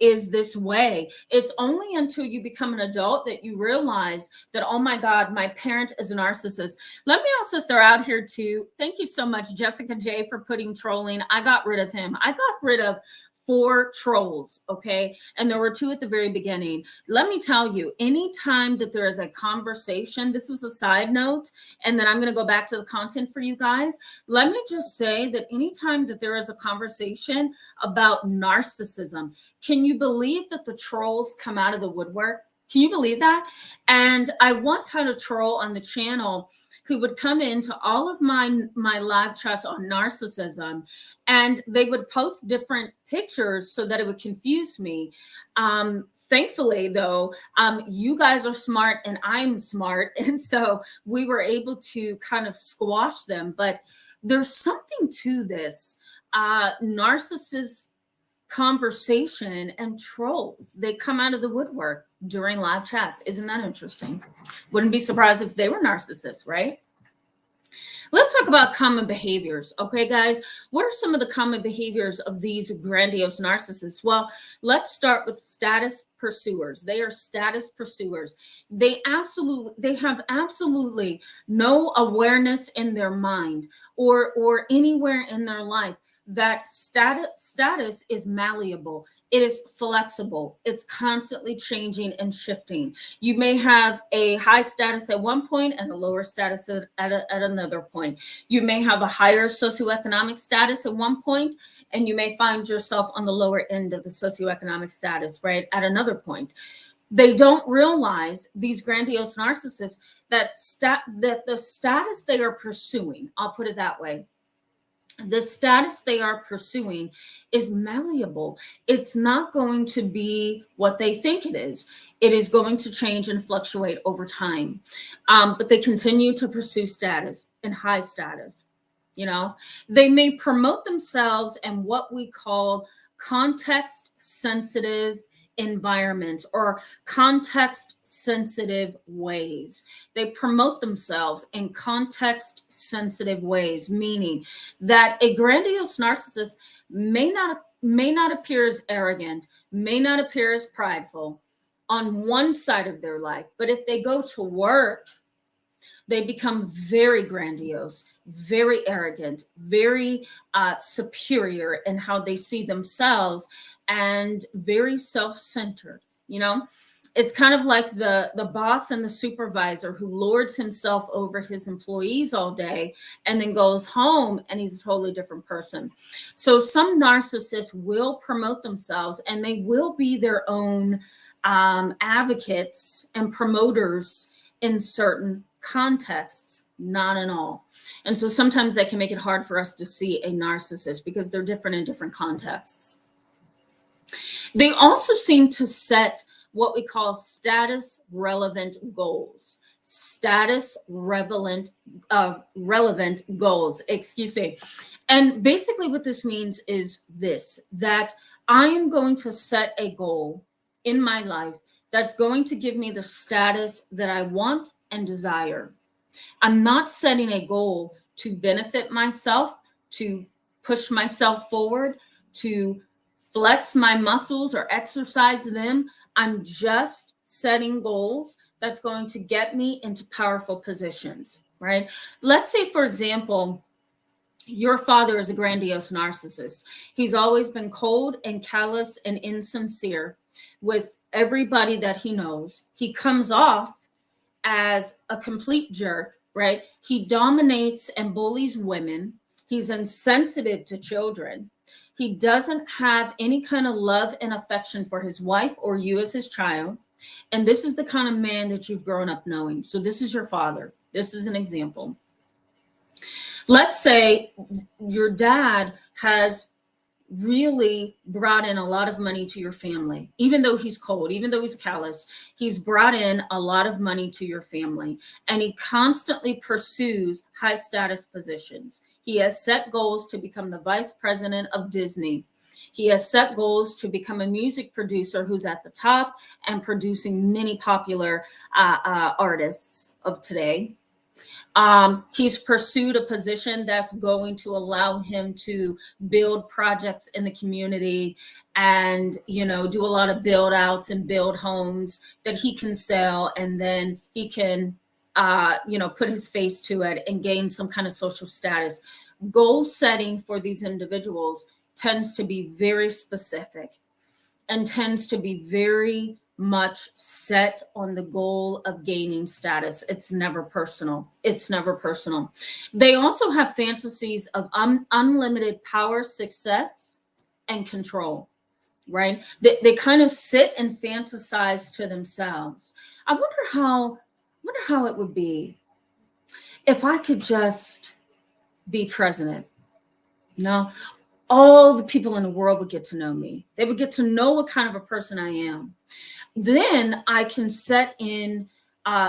is this way. It's only until you become an adult that you realize that, oh my God, my parent is a narcissist. Let me also throw out here too, thank you so much, Jessica J, for putting trolling. I got rid of him. I got rid of 4 trolls, okay? And there were 2 at the very beginning. Let me tell you, anytime that there is a conversation, this is a side note, and then I'm going to go back to the content for you guys. Let me just say that anytime that there is a conversation about narcissism, can you believe that the trolls come out of the woodwork? Can you believe that? And I once had a troll on the channel who would come into all of my live chats on narcissism, and they would post different pictures so that it would confuse me. Thankfully, though, you guys are smart and I'm smart, and so we were able to kind of squash them. But there's something to this narcissist conversation and trolls. They come out of the woodwork during live chats. Isn't that interesting? Wouldn't be surprised if they were narcissists, right? Let's talk about common behaviors. Okay, guys, what are some of the common behaviors of these grandiose narcissists? Well, let's start with status pursuers. They are status pursuers. They have absolutely no awareness in their mind or anywhere in their life that status is malleable. It is flexible. It's constantly changing and shifting. You may have a high status at one point and a lower status at another point. You may have a higher socioeconomic status at one point, and you may find yourself on the lower end of the socioeconomic status, right, at another point. They don't realize, these grandiose narcissists, that the status they are pursuing, I'll put it that way, the status they are pursuing is malleable. It's not going to be what they think it is. It is going to change and fluctuate over time. But they continue to pursue status and high status. You know, they may promote themselves in what we call context sensitive environments or context sensitive ways. They promote themselves in context sensitive ways, meaning that a grandiose narcissist may not appear as arrogant, may not appear as prideful, on one side of their life. But if they go to work, they become very grandiose, very arrogant, very superior in how they see themselves, and very self-centered. You know, it's kind of like the boss and the supervisor who lords himself over his employees all day and then goes home and he's a totally different person. So some narcissists will promote themselves and they will be their own advocates and promoters in certain contexts, not in all. And so sometimes that can make it hard for us to see a narcissist because they're different in different contexts. They also seem to set what we call status relevant goals. Status relevant goals, excuse me. And basically what this means is this, that I am going to set a goal in my life that's going to give me the status that I want and desire. I'm not setting a goal to benefit myself, to push myself forward, to flex my muscles or exercise them. I'm just setting goals that's going to get me into powerful positions, right? Let's say, for example, your father is a grandiose narcissist. He's always been cold and callous and insincere with everybody that he knows. He comes off as a complete jerk, right? He dominates and bullies women. He's insensitive to children. He doesn't have any kind of love and affection for his wife or you as his child. And this is the kind of man that you've grown up knowing. So this is your father. This is an example. Let's say your dad has really brought in a lot of money to your family. Even though he's cold, even though he's callous, he's brought in a lot of money to your family. And he constantly pursues high status positions. He has set goals to become the vice president of Disney. He has set goals to become a music producer who's at the top and producing many popular artists of today. He's pursued a position that's going to allow him to build projects in the community and, you know, do a lot of build outs and build homes that he can sell. And then he can, put his face to it and gain some kind of social status. Goal setting for these individuals tends to be very specific and tends to be very much set on the goal of gaining status. It's never personal. It's never personal. They also have fantasies of unlimited power, success, and control, right? They kind of sit and fantasize to themselves. I wonder how it would be if I could just be president. No, all the people in the world would get to know me. They would get to know what kind of a person I am. Then I can set in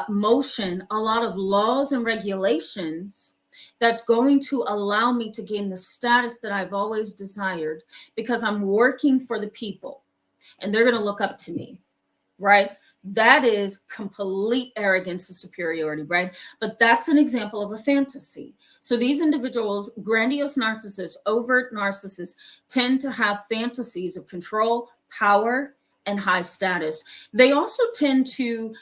motion a lot of laws and regulations that's going to allow me to gain the status that I've always desired because I'm working for the people and they're going to look up to me, right? That is complete arrogance and superiority, right? But that's an example of a fantasy. So these individuals, grandiose narcissists, overt narcissists, tend to have fantasies of control, power, and high status. They also tend to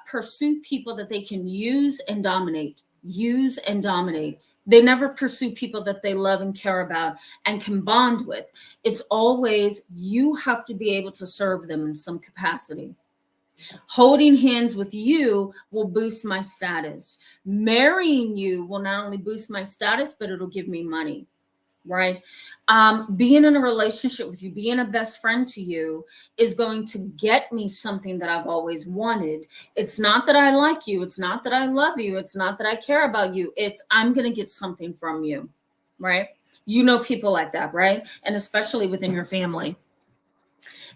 pursue people that they can use and dominate. They never pursue people that they love and care about and can bond with. It's always you have to be able to serve them in some capacity. Holding hands with you will boost my status. Marrying you will not only boost my status, but it'll give me money, right? Being in a relationship with you, being a best friend to you is going to get me something that I've always wanted. It's not that I like you. It's not that I love you. It's not that I care about you. It's I'm going to get something from you, right? You know people like that, right? And especially within your family.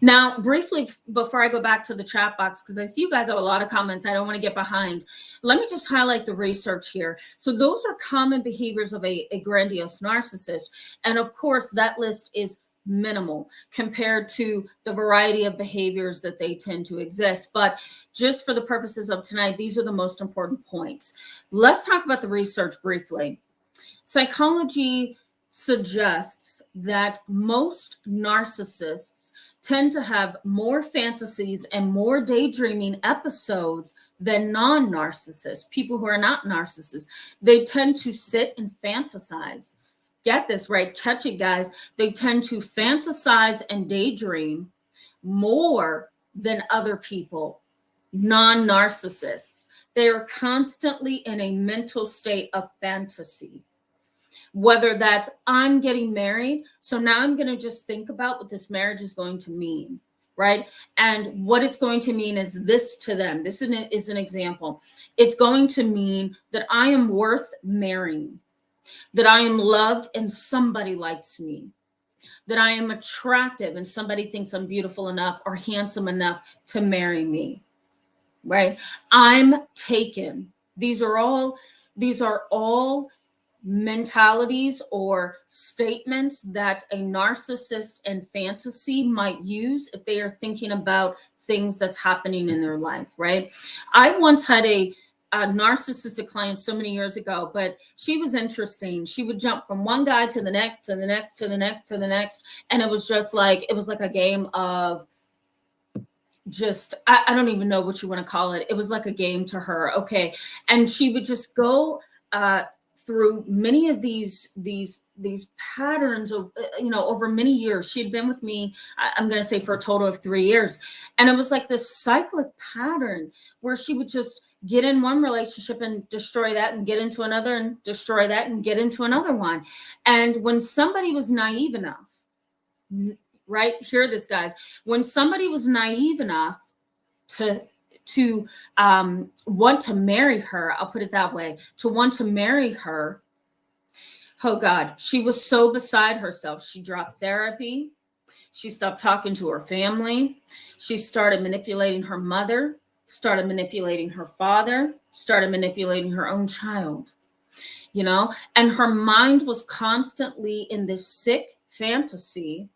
Now, briefly, before I go back to the chat box, because I see you guys have a lot of comments, I don't want to get behind. Let me just highlight the research here. So those are common behaviors of a grandiose narcissist. And of course, that list is minimal compared to the variety of behaviors that they tend to exist. But just for the purposes of tonight, these are the most important points. Let's talk about the research briefly. Psychology suggests that most narcissists tend to have more fantasies and more daydreaming episodes than non-narcissists, people who are not narcissists. They tend to sit and fantasize. Get this right, catch it, guys. They tend to fantasize and daydream more than other people, non-narcissists. They are constantly in a mental state of fantasy. Whether that's, I'm getting married, so now I'm going to just think about what this marriage is going to mean, right? And what it's going to mean is this to them. This is an example. It's going to mean that I am worth marrying, that I am loved and somebody likes me, that I am attractive and somebody thinks I'm beautiful enough or handsome enough to marry me, right? I'm taken. These are all mentalities or statements that a narcissist and fantasy might use if they are thinking about things that's happening in their life, right? I once had a narcissistic client so many years ago, but she was interesting. She would jump from one guy to the next, to the next, to the next, to the next. And it was like a game of just, I don't even know what you want to call it. It was like a game to her. Okay. And she would just go, through many of these patterns of, over many years. She had been with me, I'm going to say, for a total of 3 years. And it was like this cyclic pattern where she would just get in one relationship and destroy that and get into another and destroy that and get into another one. And when somebody was naive enough, right? Hear this, guys. When somebody was naive enough to want to marry her, I'll put it that way, to want to marry her, oh God, she was so beside herself. She dropped therapy. She stopped talking to her family. She started manipulating her mother, started manipulating her father, started manipulating her own child, and her mind was constantly in this sick fantasy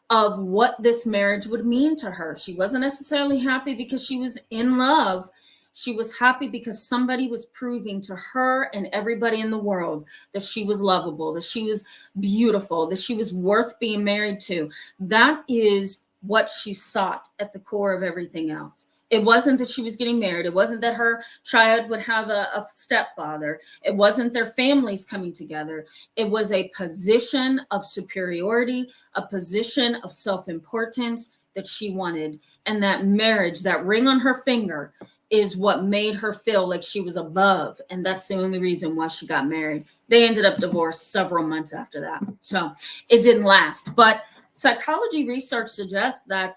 of what this marriage would mean to her. She wasn't necessarily happy because she was in love. She was happy because somebody was proving to her and everybody in the world that she was lovable, that she was beautiful, that she was worth being married to. That is what she sought at the core of everything else. It wasn't that she was getting married. It wasn't that her child would have a stepfather. It wasn't their families coming together. It was a position of superiority, a position of self-importance that she wanted. And that marriage, that ring on her finger, is what made her feel like she was above. And that's the only reason why she got married. They ended up divorced several months after that. So it didn't last. But psychology research suggests that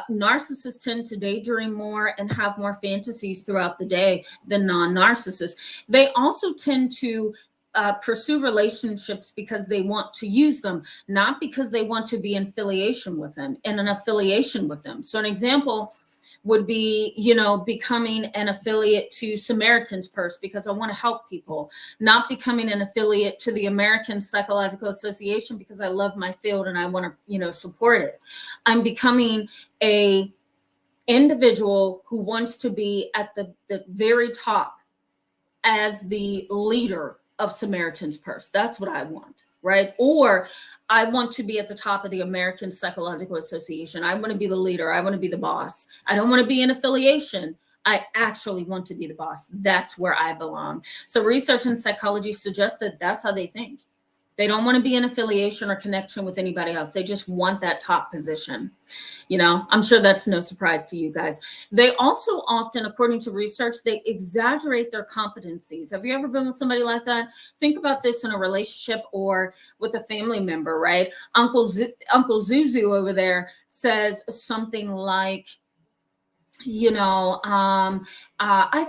narcissists tend to daydream more and have more fantasies throughout the day than non-narcissists. They also tend to pursue relationships because they want to use them, not because they want to be in affiliation with them. So an example would be, becoming an affiliate to Samaritan's Purse because I want to help people, not becoming an affiliate to the American Psychological Association because I love my field and I want to, support it. I'm becoming a individual who wants to be at the very top as the leader of Samaritan's Purse. That's what I want, right? Or I want to be at the top of the American Psychological Association. I want to be the leader. I want to be the boss. I don't want to be in affiliation. I actually want to be the boss. That's where I belong. So research in psychology suggests that that's how they think. They don't want to be in affiliation or connection with anybody else. They just want that top position. I'm sure that's no surprise to you guys. They also often, according to research, they exaggerate their competencies. Have you ever been with somebody like that? Think about this in a relationship or with a family member, right? Uncle Zuzu over there says something like, I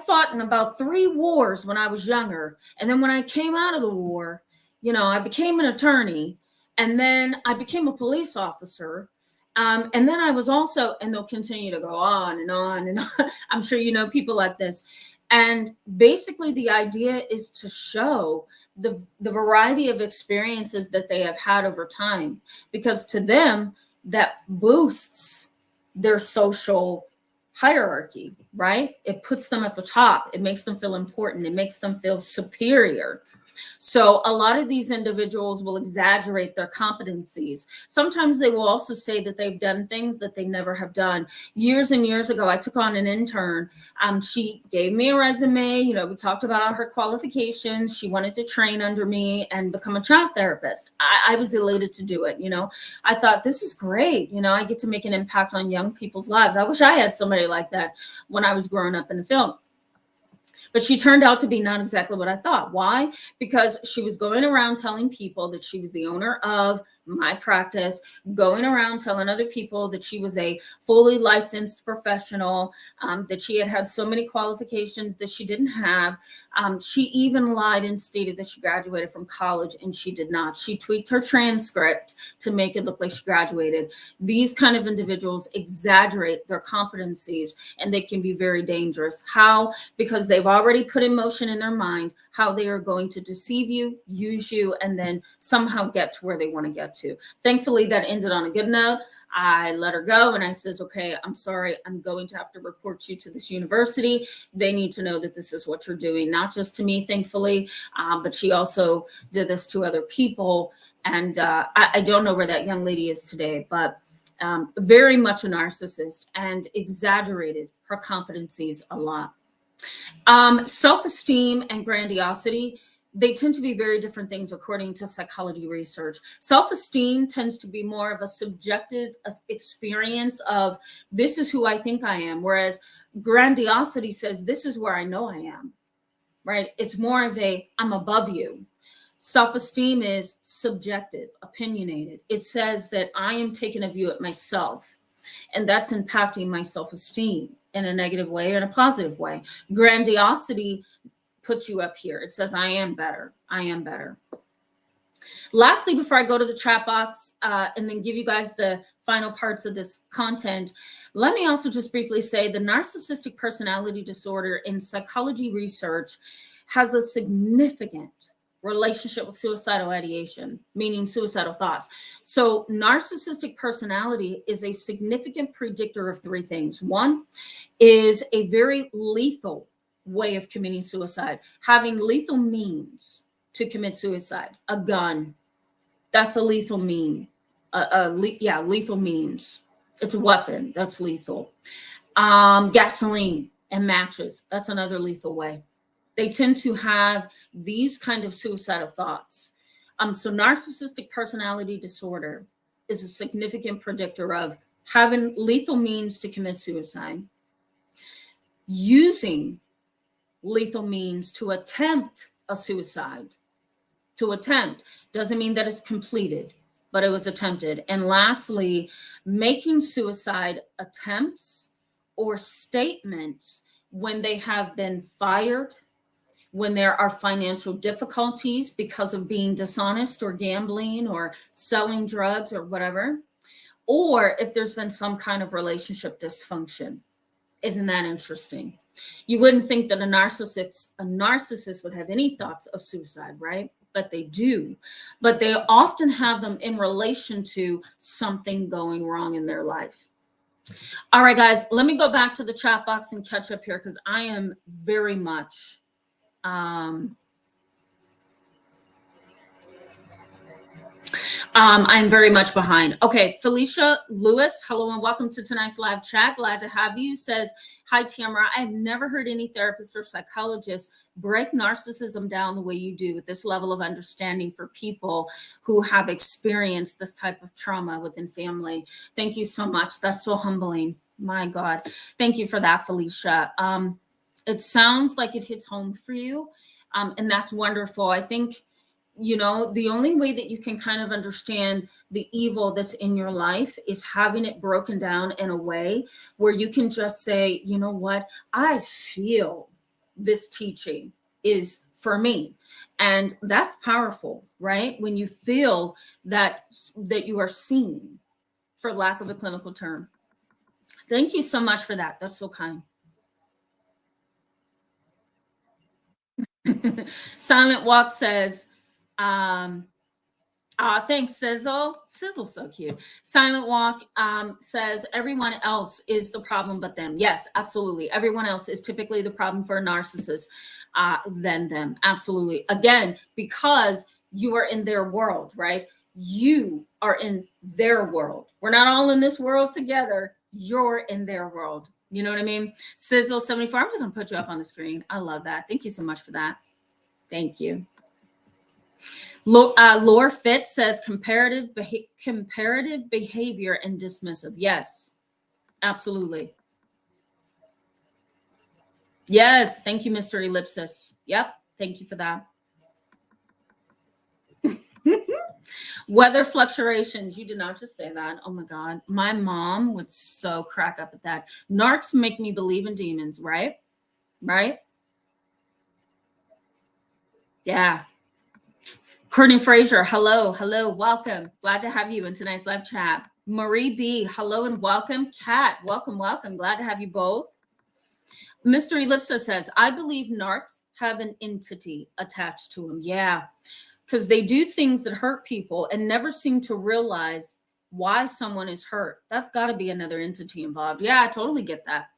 fought in about 3 wars when I was younger. And then when I came out of the war, I became an attorney, and then I became a police officer. And then I was also, and they'll continue to go on and on and on. I'm sure you know people like this. And basically the idea is to show the variety of experiences that they have had over time, because to them that boosts their social hierarchy, right? It puts them at the top. It makes them feel important. It makes them feel superior. So a lot of these individuals will exaggerate their competencies. Sometimes they will also say that they've done things that they never have done. Years and years ago, I took on an intern. She gave me a resume. We talked about her qualifications. She wanted to train under me and become a child therapist. I was elated to do it. I thought, this is great. I get to make an impact on young people's lives. I wish I had somebody like that when I was growing up in the film. But she turned out to be not exactly what I thought. Why? Because she was going around telling people that she was the owner of my practice, going around telling other people that she was a fully licensed professional, that she had so many qualifications that she didn't have. She even lied and stated that she graduated from college, and she did not. She tweaked her transcript to make it look like she graduated. These kind of individuals exaggerate their competencies, and they can be very dangerous. How? Because they've already put in motion in their mind how they are going to deceive you, use you, and then somehow get to where they want to get to. Thankfully, that ended on a good note. I let her go and I says, okay, I'm sorry. I'm going to have to report you to this university. They need to know that this is what you're doing, not just to me, thankfully, but she also did this to other people. And I don't know where that young lady is today, but very much a narcissist and exaggerated her competencies a lot. Self-esteem and grandiosity, they tend to be very different things according to psychology research. Self-esteem tends to be more of a subjective experience of, this is who I think I am, whereas grandiosity says, this is where I know I am, right? It's more of I'm above you. Self-esteem is subjective, opinionated. It says that I am taking a view at myself, and that's impacting my self-esteem in a negative way or in a positive way. Grandiosity puts you up here. It says, I am better. I am better. Lastly, before I go to the chat box and then give you guys the final parts of this content, let me also just briefly say the narcissistic personality disorder in psychology research has a significant relationship with suicidal ideation, meaning suicidal thoughts. So narcissistic personality is a significant predictor of three things. One is a very lethal way of committing suicide, having lethal means to commit suicide. A gun, that's a lethal mean. Lethal means. It's a weapon, that's lethal. Gasoline and matches, that's another lethal way. They tend to have these kind of suicidal thoughts. So narcissistic personality disorder is a significant predictor of having lethal means to commit suicide, using lethal means to attempt a suicide. To attempt doesn't mean that it's completed, but it was attempted. And lastly, making suicide attempts or statements when they have been fired, when there are financial difficulties because of being dishonest or gambling or selling drugs or whatever, or if there's been some kind of relationship dysfunction. Isn't that interesting? You wouldn't think that a narcissist would have any thoughts of suicide, right? But they do. But they often have them in relation to something going wrong in their life. All right, guys, let me go back to the chat box and catch up here because I am very much I'm very much behind. Okay, Felicia Lewis, hello and welcome to tonight's live chat. Glad to have you. Says, hi, Tamara. I've never heard any therapist or psychologist break narcissism down the way you do with this level of understanding for people who have experienced this type of trauma within family. Thank you so much. That's so humbling. My God. Thank you for that, Felicia. It sounds like it hits home for you. And that's wonderful. I think, the only way that you can kind of understand the evil that's in your life is having it broken down in a way where you can just say, you know what, I feel this teaching is for me. And that's powerful, right? When you feel that you are seen, for lack of a clinical term. Thank you so much for that. That's so kind. Silent Walk says, thanks, Sizzle. Sizzle's so cute. Silent Walk says everyone else is the problem but them. Yes, absolutely. Everyone else is typically the problem for a narcissist. than them. Absolutely. Again, because you are in their world, right? You are in their world. We're not all in this world together. You're in their world. You know what I mean? Sizzle74, I'm just going to put you up on the screen. I love that. Thank you so much for that. Thank you. Lore Fit says comparative behavior and dismissive. Yes, absolutely. Yes, thank you, Mr. Ellipsis. Yep, thank you for that. Weather fluctuations. You did not just say that. Oh my God. My mom would so crack up at that. Narcs make me believe in demons, right? Right? Yeah. Courtney Fraser, hello, welcome. Glad to have you in tonight's live chat. Marie B, hello and welcome. Kat, welcome. Glad to have you both. Mr. Ellipsis says, I believe narcs have an entity attached to them. Yeah, because they do things that hurt people and never seem to realize why someone is hurt. That's got to be another entity involved. Yeah, I totally get that.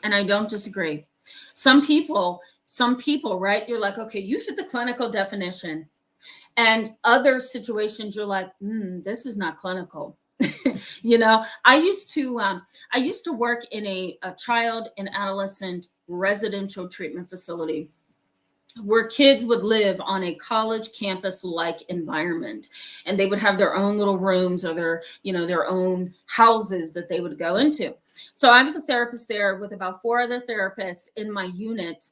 And I don't disagree. Some people, right? You're like, okay, you fit the clinical definition. And other situations, you're like, this is not clinical. You know, I used to work in a child and adolescent residential treatment facility where kids would live on a college campus like environment, and they would have their own little rooms or their own houses that they would go into. So I was a therapist there with about 4 other therapists in my unit.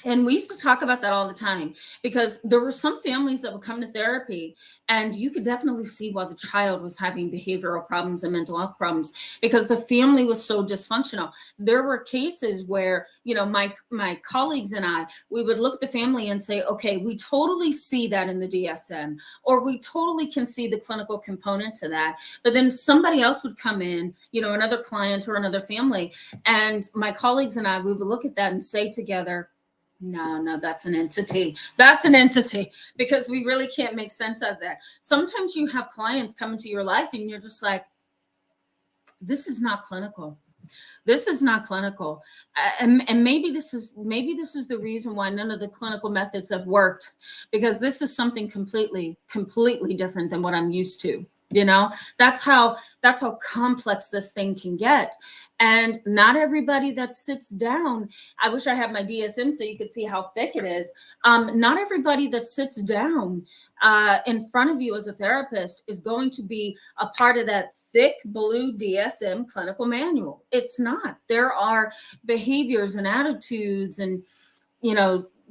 And we used to talk about that all the time, because there were some families that would come to therapy and you could definitely see why the child was having behavioral problems and mental health problems, because the family was so dysfunctional. There were cases where, my colleagues and we would look at the family and say, okay, we totally see that in the DSM, or we totally can see the clinical component to that. But then somebody else would come in, another client or another family, and my colleagues and we would look at that and say together, no, that's an entity. Because we really can't make sense of that. Sometimes you have clients come into your life and you're just like, this is not clinical. And maybe this is the reason why none of the clinical methods have worked, because this is something completely different than what I'm used to. That's how complex this thing can get. And not everybody that sits down, I wish I had my DSM so you could see how thick it is. Not everybody that sits down in front of you as a therapist is going to be a part of that thick blue DSM clinical manual. It's not. There are behaviors and attitudes and,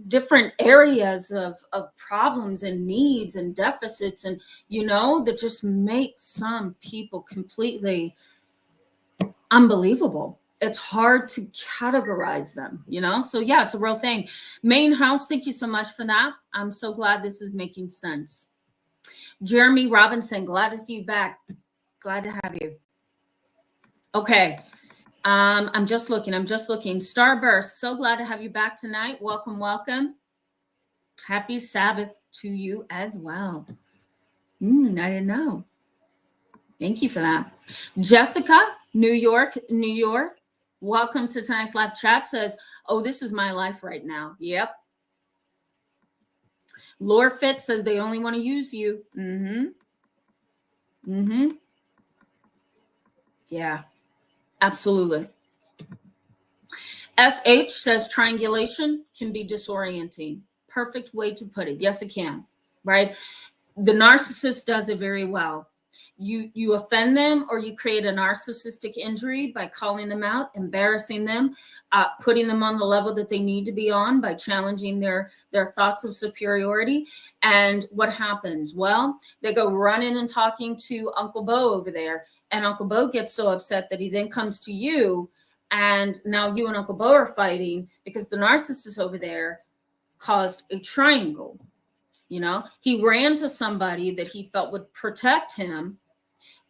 different areas of problems and needs and deficits, and that just make some people completely unbelievable. It's hard to categorize them, so yeah, it's a real thing. Main House, thank you so much for that. I'm so glad this is making sense. Jeremy Robinson, glad to see you back. Glad to have you. Okay. I'm just looking. Starburst, so glad to have you back tonight. Welcome. Happy Sabbath to you as well. I didn't know. Thank you for that. Jessica, New York. Welcome to tonight's live chat. Says, oh, this is my life right now. Yep. Lore Fit says they only want to use you. Yeah. Absolutely. SH says triangulation can be disorienting. Perfect way to put it. Yes, it can, right? The narcissist does it very well. You offend them, or you create a narcissistic injury by calling them out, embarrassing them, putting them on the level that they need to be on by challenging their thoughts of superiority. And what happens? Well, they go running and talking to Uncle Bo over there, and Uncle Bo gets so upset that he then comes to you, and now you and Uncle Bo are fighting because the narcissist over there caused a triangle. He ran to somebody that he felt would protect him,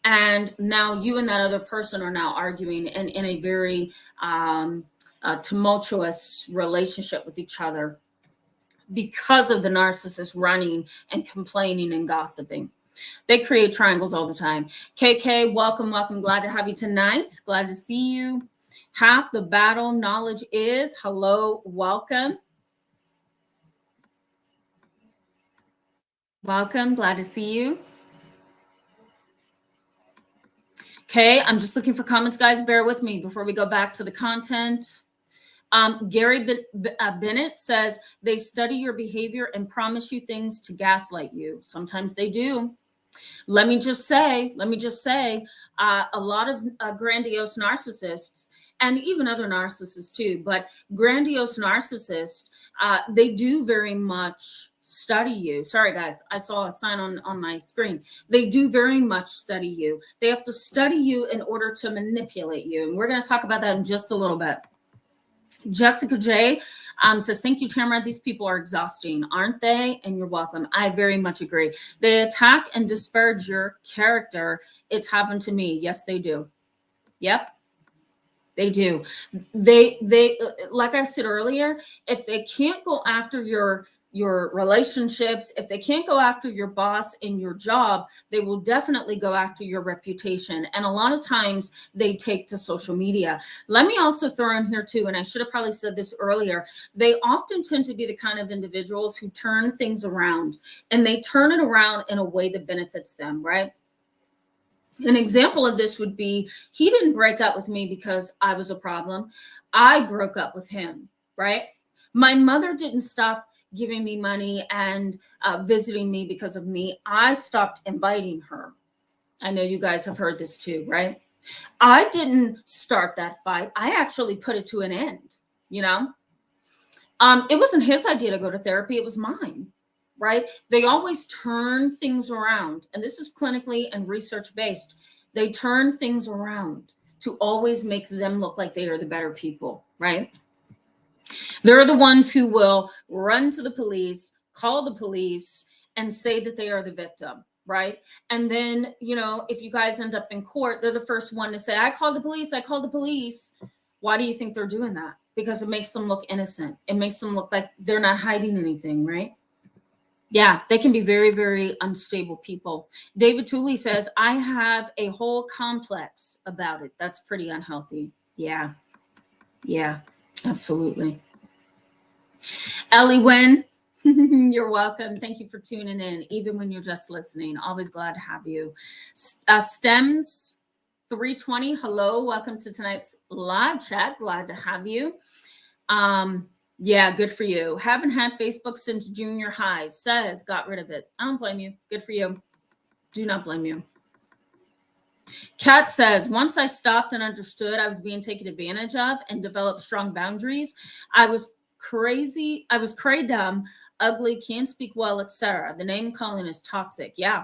and now you and that other person are now arguing in a very tumultuous relationship with each other because of the narcissist running and complaining and gossiping. They create triangles all the time. KK, welcome. Glad to have you tonight. Glad to see you. Half the battle knowledge is. Hello, welcome. Welcome, glad to see you. Okay, I'm just looking for comments, guys. Bear with me before we go back to the content. Gary Bennett says they study your behavior and promise you things to gaslight you. Sometimes they do. Let me just say, a lot of grandiose narcissists, and even other narcissists too, but grandiose narcissists, they do very much study you. Sorry, guys, I saw a sign on my screen. They do very much study you. They have to study you in order to manipulate you. And we're going to talk about that in just a little bit. Jessica J says, thank you, Tamara. These people are exhausting, aren't they? And you're welcome. I very much agree. They attack and disparage your character. It's happened to me. Yes, they do. Yep, they do. They like I said earlier, if they can't go after your relationships, if they can't go after your boss in your job, they will definitely go after your reputation. And a lot of times they take to social media. Let me also throw in here too, and I should have probably said this earlier, they often tend to be the kind of individuals who turn things around, and they turn it around in a way that benefits them, right? An example of this would be, he didn't break up with me because I was a problem. I broke up with him, right? My mother didn't stop giving me money and visiting me because of me. I stopped inviting her. I know you guys have heard this too, right? I didn't start that fight. I actually put it to an end, you know? It wasn't his idea to go to therapy. It was mine, right? They always turn things around. And this is clinically and research based. They turn things around to always make them look like they are the better people, right? They're the ones who will run to the police, call the police, and say that they are the victim, right? And then, you know, if you guys end up in court, they're the first one to say, I called the police, I called the police. Why do you think they're doing that? Because it makes them look innocent. It makes them look like they're not hiding anything, right? Yeah, they can be very, very unstable people. David Tooley says, I have a whole complex about it. That's pretty unhealthy. Yeah, absolutely. Ellie Wynn, you're welcome. Thank you for tuning in, even when you're just listening. Always glad to have you. Stems 320, hello. Welcome to tonight's live chat. Glad to have you. Yeah, good for you. Haven't had Facebook since junior high. Says got rid of it. I don't blame you. Good for you. Do not blame you. Kat says, once I stopped and understood I was being taken advantage of and developed strong boundaries, I was crazy. I was cray dumb, ugly, can't speak well, etc. The name calling is toxic. Yeah.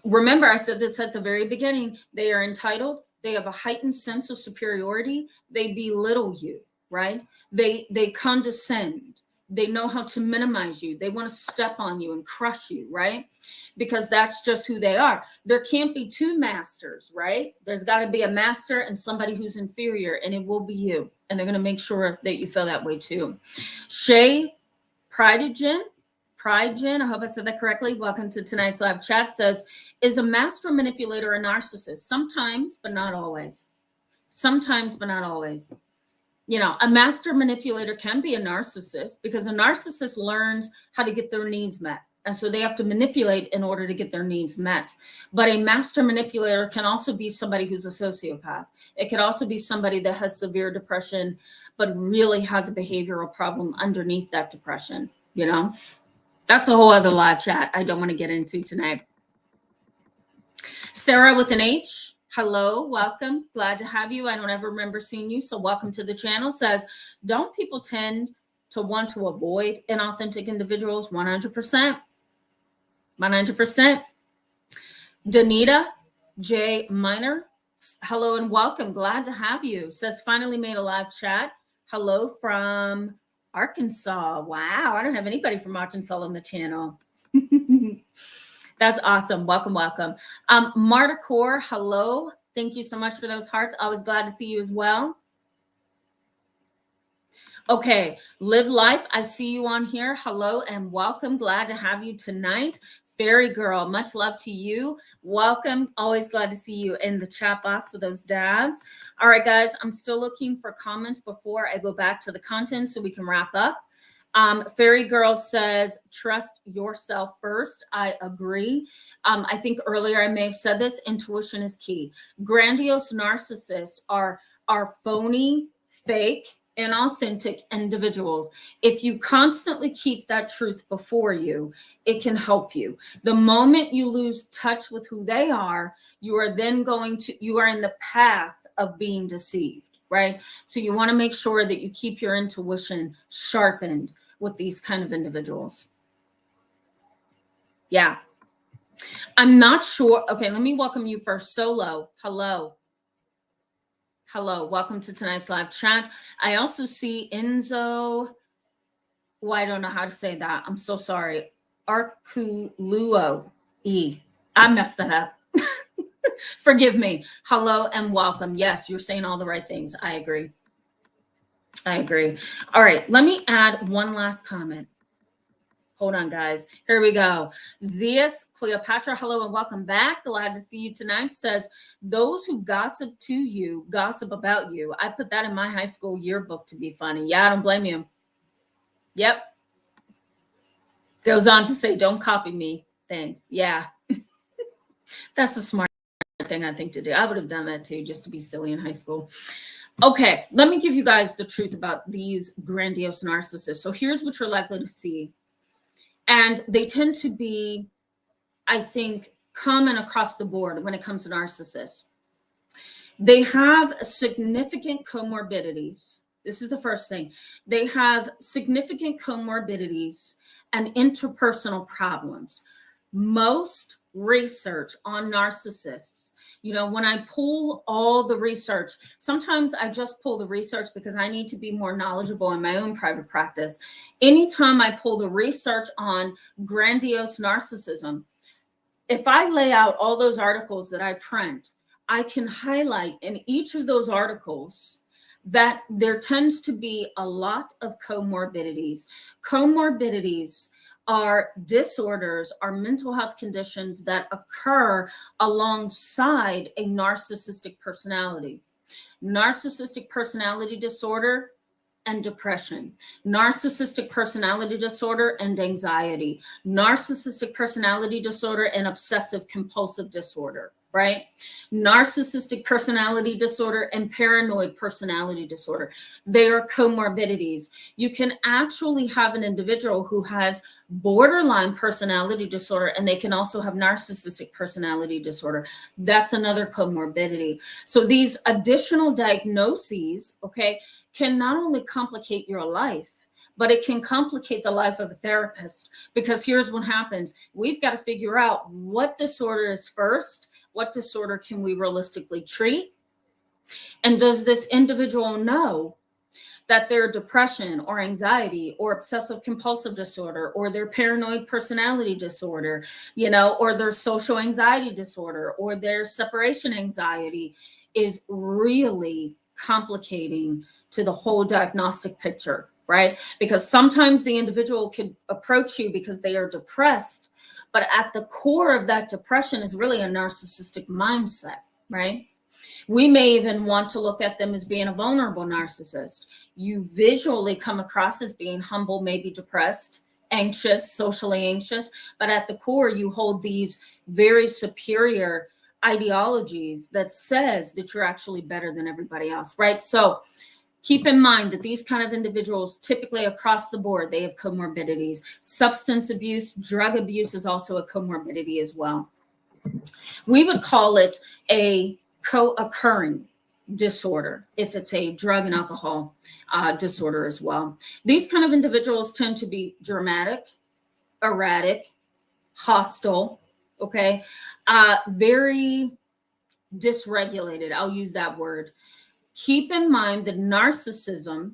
Remember, I said this at the very beginning. They are entitled. They have a heightened sense of superiority. They belittle you, right? They condescend. They know how to minimize you. They want to step on you and crush you, right? Because that's just who they are. There can't be two masters, right? There's got to be a master and somebody who's inferior, and it will be you. And they're going to make sure that you feel that way too. Shay Pridegen, I hope I said that correctly. Welcome to tonight's live chat. Says, is a master manipulator a narcissist? Sometimes, but not always. Sometimes, but not always. You know, a master manipulator can be a narcissist because a narcissist learns how to get their needs met. And so they have to manipulate in order to get their needs met. But a master manipulator can also be somebody who's a sociopath. It could also be somebody that has severe depression, but really has a behavioral problem underneath that depression. You know, that's a whole other live chat I don't want to get into tonight. Sarah with an H. Hello, welcome. Glad to have you. I don't ever remember seeing you, so welcome to the channel. Says, don't people tend to want to avoid inauthentic individuals? 100%. 100%. Danita J. Minor, hello and welcome. Glad to have you. Says, finally made a live chat. Hello from Arkansas. Wow, I don't have anybody from Arkansas on the channel. That's awesome. Welcome. Marta Core, hello. Thank you so much for those hearts. Always glad to see you as well. Okay, Live Life, I see you on here. Hello and welcome. Glad to have you tonight. Fairy Girl, much love to you. Welcome. Always glad to see you in the chat box with those dabs. All right, guys, I'm still looking for comments before I go back to the content so we can wrap up. Fairy Girl says, trust yourself first. I agree. I think earlier I may have said this, intuition is key. Grandiose narcissists are phony, fake, inauthentic individuals. If you constantly keep that truth before you, it can help you. The moment you lose touch with who they are, you are then you are in the path of being deceived, right? So you want to make sure that you keep your intuition sharpened with these kind of individuals. Yeah. I'm not sure. Okay, let me welcome you first. Solo. Hello. Hello. Welcome to tonight's live chat. I also see Enzo. Well, I don't know how to say that. I'm so sorry. Arkuluo E. I messed that up. Forgive me. Hello and welcome. Yes, you're saying all the right things. I agree. I agree. All right, let me add one last comment. Hold on, guys. Here we go. Zeus Cleopatra, hello and welcome back. Glad to see you tonight. Says, those who gossip to you, gossip about you. I put that in my high school yearbook to be funny. Yeah, I don't blame you. Yep. Goes on to say, don't copy me. Thanks. Yeah. That's a smart thing, I think, to do. I would have done that too, just to be silly in high school. Okay, let me give you guys the truth about these grandiose narcissists. So here's what you're likely to see. And they tend to be, I think, common across the board when it comes to narcissists. They have significant comorbidities. This is the first thing. They have significant comorbidities and interpersonal problems. Most research on narcissists, when I pull all the research, sometimes I just pull the research because I need to be more knowledgeable in my own private practice. Anytime I pull the research on grandiose narcissism, if I lay out all those articles that I print, I can highlight in each of those articles that there tends to be a lot of comorbidities. Comorbidities are disorders, are mental health conditions that occur alongside a narcissistic personality. Narcissistic personality disorder and depression, narcissistic personality disorder and anxiety, narcissistic personality disorder and obsessive compulsive disorder, right? Narcissistic personality disorder and paranoid personality disorder. They are comorbidities. You can actually have an individual who has borderline personality disorder, and they can also have narcissistic personality disorder. That's another comorbidity. So these additional diagnoses, okay, can not only complicate your life, but it can complicate the life of a therapist, because here's what happens. We've got to figure out what disorder is first. What disorder can we realistically treat? And does this individual know that their depression or anxiety or obsessive compulsive disorder or their paranoid personality disorder, or their social anxiety disorder or their separation anxiety is really complicating to the whole diagnostic picture, right? Because sometimes the individual could approach you because they are depressed, but at the core of that depression is really a narcissistic mindset, right? We may even want to look at them as being a vulnerable narcissist. You visually come across as being humble, maybe depressed, anxious, socially anxious, but at the core, you hold these very superior ideologies that says that you're actually better than everybody else, right? So keep in mind that these kind of individuals, typically across the board, they have comorbidities. Substance abuse, drug abuse is also a comorbidity as well. We would call it a co-occurring disorder if it's a drug and alcohol disorder as well. These kind of individuals tend to be dramatic, erratic, hostile, okay, very dysregulated. I'll use that word. Keep in mind that narcissism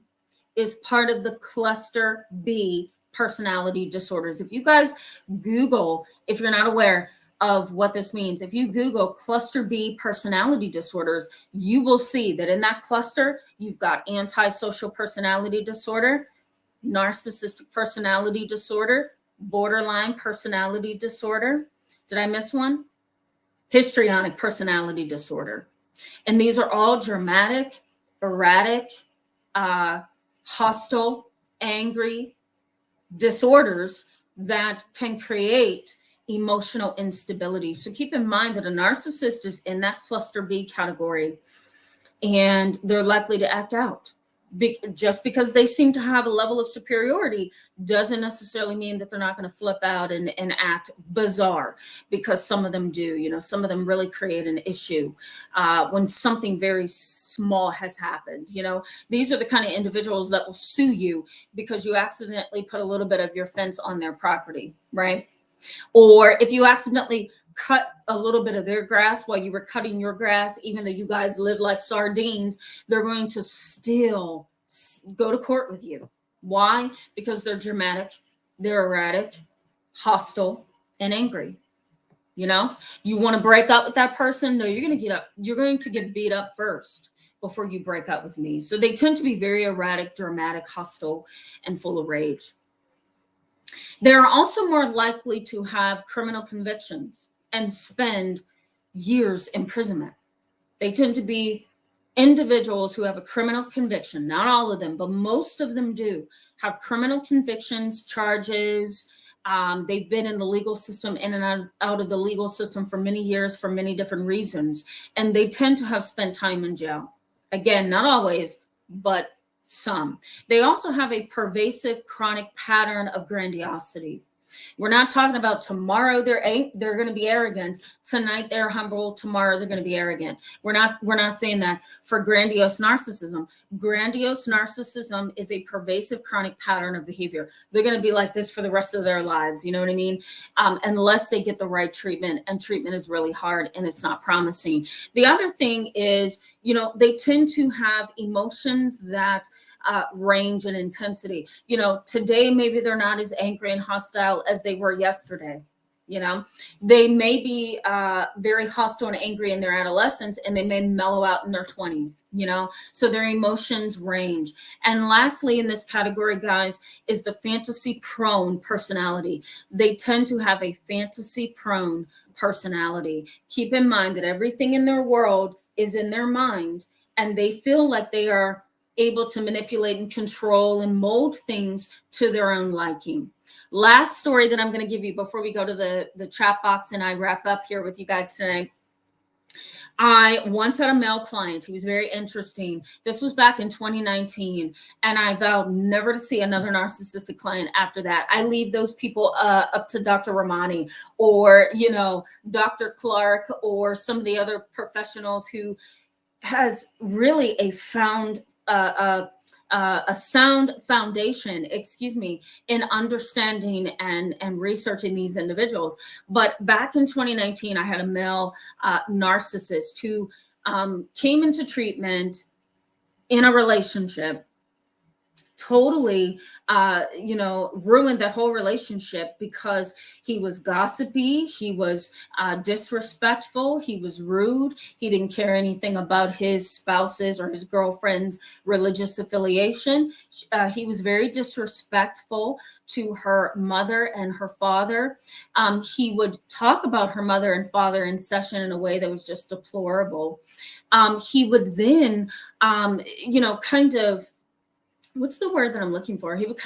is part of the cluster B personality disorders. If you guys Google, if you're not aware of what this means, if you Google cluster B personality disorders, you will see that in that cluster, you've got antisocial personality disorder, narcissistic personality disorder, borderline personality disorder. Did I miss one? Histrionic personality disorder. And these are all dramatic, erratic, hostile, angry disorders that can create emotional instability. So keep in mind that a narcissist is in that cluster B category, and they're likely to act out. Just because they seem to have a level of superiority doesn't necessarily mean that they're not going to flip out and act bizarre, because some of them do. Some of them really create an issue when something very small has happened. These are the kind of individuals that will sue you because you accidentally put a little bit of your fence on their property, right? Or if you accidentally cut a little bit of their grass while you were cutting your grass, even though you guys live like sardines, they're going to still go to court with you. Why? Because they're dramatic, they're erratic, hostile, and angry. You want to break up with that person? No, you're going to get beat up first before you break up with me. So they tend to be very erratic, dramatic, hostile, and full of rage. They're also more likely to have criminal convictions and spend years imprisonment. They tend to be individuals who have a criminal conviction. Not all of them, but most of them do have criminal convictions, charges. They've been in the legal system, in and out of the legal system for many years for many different reasons. And they tend to have spent time in jail. Again, not always, but some. They also have a pervasive chronic pattern of grandiosity. We're not talking about tomorrow they're going to be arrogant. Tonight they're humble. Tomorrow they're going to be arrogant. We're not saying that for grandiose narcissism. Grandiose narcissism is a pervasive chronic pattern of behavior. They're going to be like this for the rest of their lives. You know what I mean? Unless they get the right treatment, and treatment is really hard and it's not promising. The other thing is, they tend to have emotions that range and intensity. Today maybe they're not as angry and hostile as they were yesterday. They may be very hostile and angry in their adolescence, and they may mellow out in their 20s. So their emotions range. And lastly, in this category, guys, is the fantasy prone personality. They tend to have a fantasy prone personality. Keep in mind that everything in their world is in their mind, and they feel like they are able to manipulate and control and mold things to their own liking. Last story that I'm going to give you before we go to the chat box and I wrap up here with you guys tonight. I once had a male client who was very interesting. This was back in 2019, and I vowed never to see another narcissistic client after that. I leave those people up to Dr. Ramani or, Dr. Clark or some of the other professionals who has really a sound foundation, in understanding and researching these individuals. But back in 2019, I had a male narcissist who came into treatment in a relationship, totally ruined that whole relationship because he was gossipy, he was disrespectful, he was rude, he didn't care anything about his spouse's or his girlfriend's religious affiliation. He was very disrespectful to her mother and her father. He would talk about her mother and father in session in a way that was just deplorable. He would then kind of, what's the word that I'm looking for? He would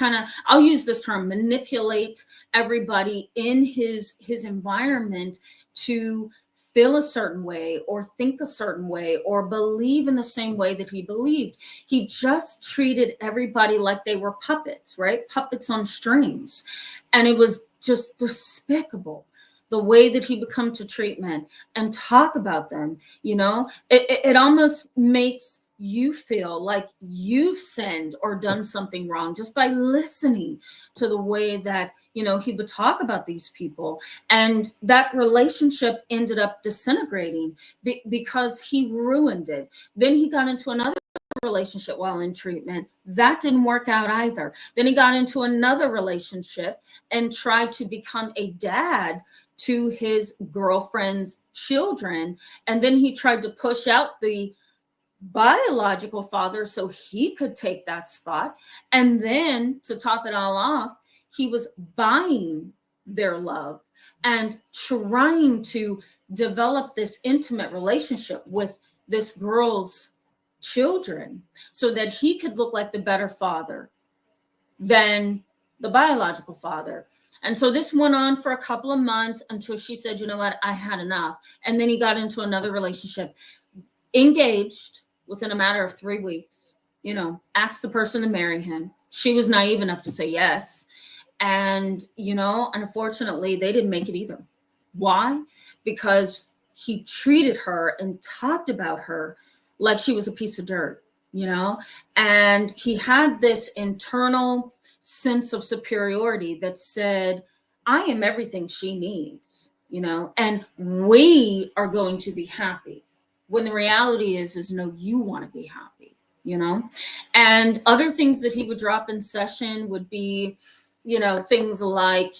I'll use this term, manipulate everybody in his environment to feel a certain way or think a certain way or believe in the same way that he believed. He just treated everybody like they were puppets, right? Puppets on strings. And it was just despicable the way that he would come to treatment and talk about them. It almost makes you feel like you've sinned or done something wrong just by listening to the way that he would talk about these people. And that relationship ended up disintegrating because he ruined it. Then he got into another relationship while in treatment. That didn't work out either. Then he got into another relationship and tried to become a dad to his girlfriend's children. And then he tried to push out the biological father so he could take that spot. And then to top it all off, he was buying their love and trying to develop this intimate relationship with this girl's children so that he could look like the better father than the biological father. And so this went on for a couple of months until she said, you know what, I had enough. And then he got into another relationship, engaged within a matter of 3 weeks, asked the person to marry him. She was naive enough to say yes. And, unfortunately, they didn't make it either. Why? Because he treated her and talked about her like she was a piece of dirt, and he had this internal sense of superiority that said, I am everything she needs, and we are going to be happy. When the reality is no, you want to be happy, and other things that he would drop in session would be, things like,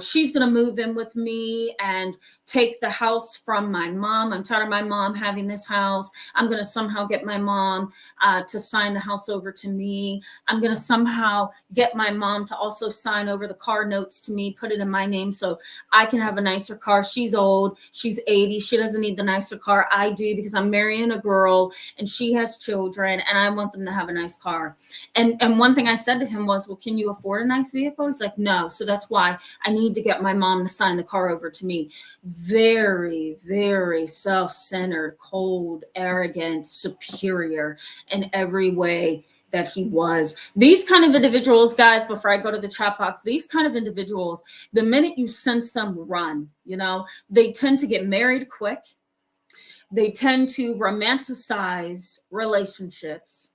she's going to move in with me and take the house from my mom. I'm tired of my mom having this house. I'm going to somehow get my mom to sign the house over to me. I'm going to somehow get my mom to also sign over the car notes to me, put it in my name so I can have a nicer car. She's old. She's 80. She doesn't need the nicer car. I do, because I'm marrying a girl and she has children and I want them to have a nice car. And one thing I said to him was, well, can you afford a nice vehicle? He's like, no. So that's why I need to get my mom to sign the car over to me. Very, very self-centered, cold, arrogant, superior in every way that he was. These kind of individuals, guys, before I go to the chat box, these kind of individuals, the minute you sense them run, they tend to get married quick. They tend to romanticize relationships.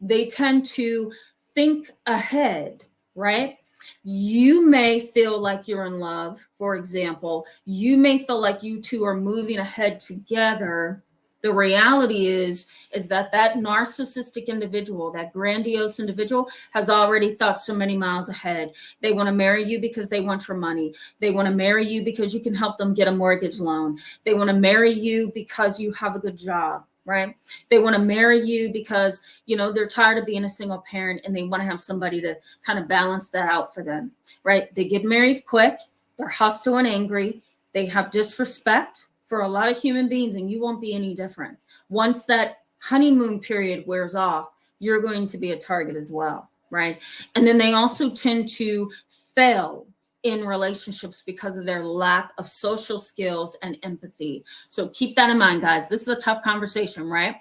They tend to think ahead, right? You may feel like you're in love, for example. You may feel like you two are moving ahead together. The reality is that narcissistic individual, that grandiose individual, has already thought so many miles ahead. They want to marry you because they want your money. They want to marry you because you can help them get a mortgage loan. They want to marry you because you have a good job. Right? They want to marry you because, they're tired of being a single parent and they want to have somebody to kind of balance that out for them. Right? They get married quick. They're hostile and angry. They have disrespect for a lot of human beings, and you won't be any different. Once that honeymoon period wears off, you're going to be a target as well. Right? And then they also tend to fail in relationships because of their lack of social skills and empathy. So keep that in mind, guys. This is a tough conversation, right?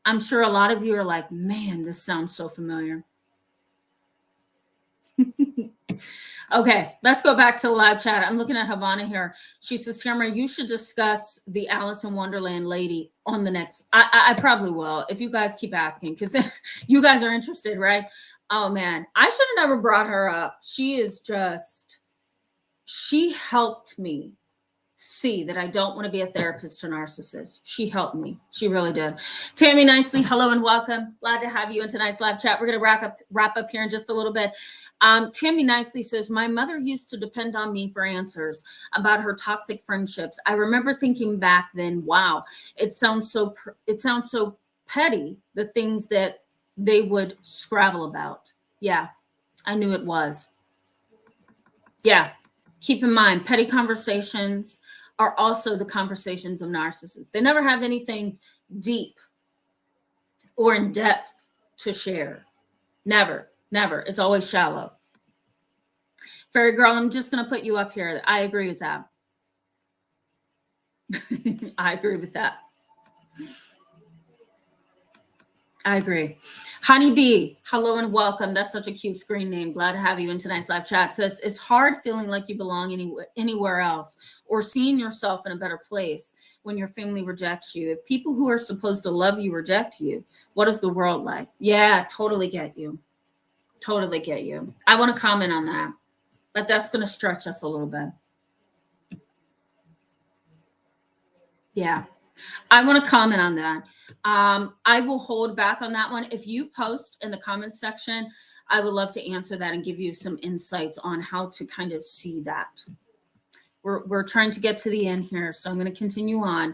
I'm sure a lot of you are like, man, this sounds so familiar. Okay, let's go back to the live chat. I'm looking at Havana here. She says, Tamara, you should discuss the Alice-in-Wonderland lady on the next. I probably will if you guys keep asking, because you guys are interested, right? Oh, man, I should have never brought her up. She helped me see that I don't want to be a therapist to narcissists. She helped me. She really did. Tammy Nicely, hello and welcome. Glad to have you in tonight's live chat. We're going to wrap up here in just a little bit. Tammy Nicely says, my mother used to depend on me for answers about her toxic friendships. I remember thinking back then, wow, it sounds so petty, the things that they would scrabble about. Yeah, I knew it was. Yeah. Keep in mind, petty conversations are also the conversations of narcissists. They never have anything deep or in depth to share. Never, never. It's always shallow. Fairy girl, I'm just going to put you up here. I agree with that. I agree with that. I agree. Honeybee, hello and welcome. That's such a cute screen name. Glad to have you in tonight's live chat. Says it's hard feeling like you belong anywhere else or seeing yourself in a better place when your family rejects you. If people who are supposed to love you reject you, what is the world like? Yeah, totally get you. Totally get you. I want to comment on that, but that's going to stretch us a little bit. Yeah. I want to comment on that. I will hold back on that one. If you post in the comments section, I would love to answer that and give you some insights on how to kind of see that. We're trying to get to the end here, so I'm going to continue on.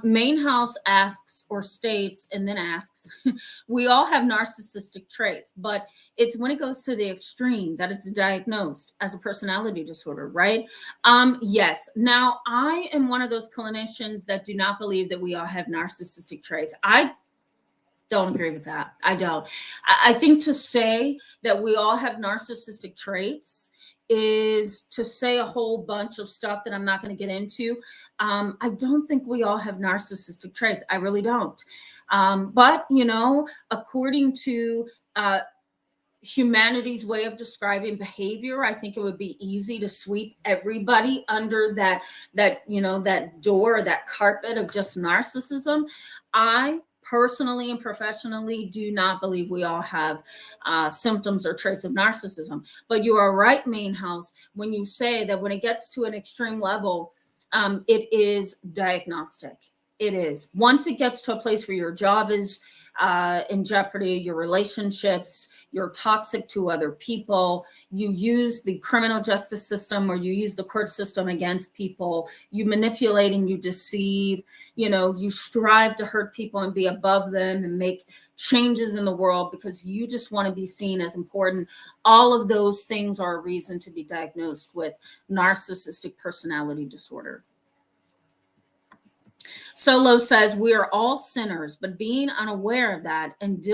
Main House asks or states and then asks, we all have narcissistic traits, but it's when it goes to the extreme that it's diagnosed as a personality disorder, right? Yes. Now, I am one of those clinicians that do not believe that we all have narcissistic traits. I don't agree with that. I don't. I think to say that we all have narcissistic traits is to say a whole bunch of stuff that I'm not going to get into. I don't think we all have narcissistic traits. I really don't. But, according to humanity's way of describing behavior, I think it would be easy to sweep everybody under that door, that carpet of just narcissism. I personally and professionally do not believe we all have symptoms or traits of narcissism. But you are right, Main House, when you say that when it gets to an extreme level, it is diagnostic. It is. Once it gets to a place where your job is in jeopardy, your relationships, you're toxic to other people, you use the criminal justice system or you use the court system against people, you manipulate and you deceive, you strive to hurt people and be above them and make changes in the world because you just want to be seen as important. All of those things are a reason to be diagnosed with narcissistic personality disorder. Solo says, we are all sinners, but being unaware of that and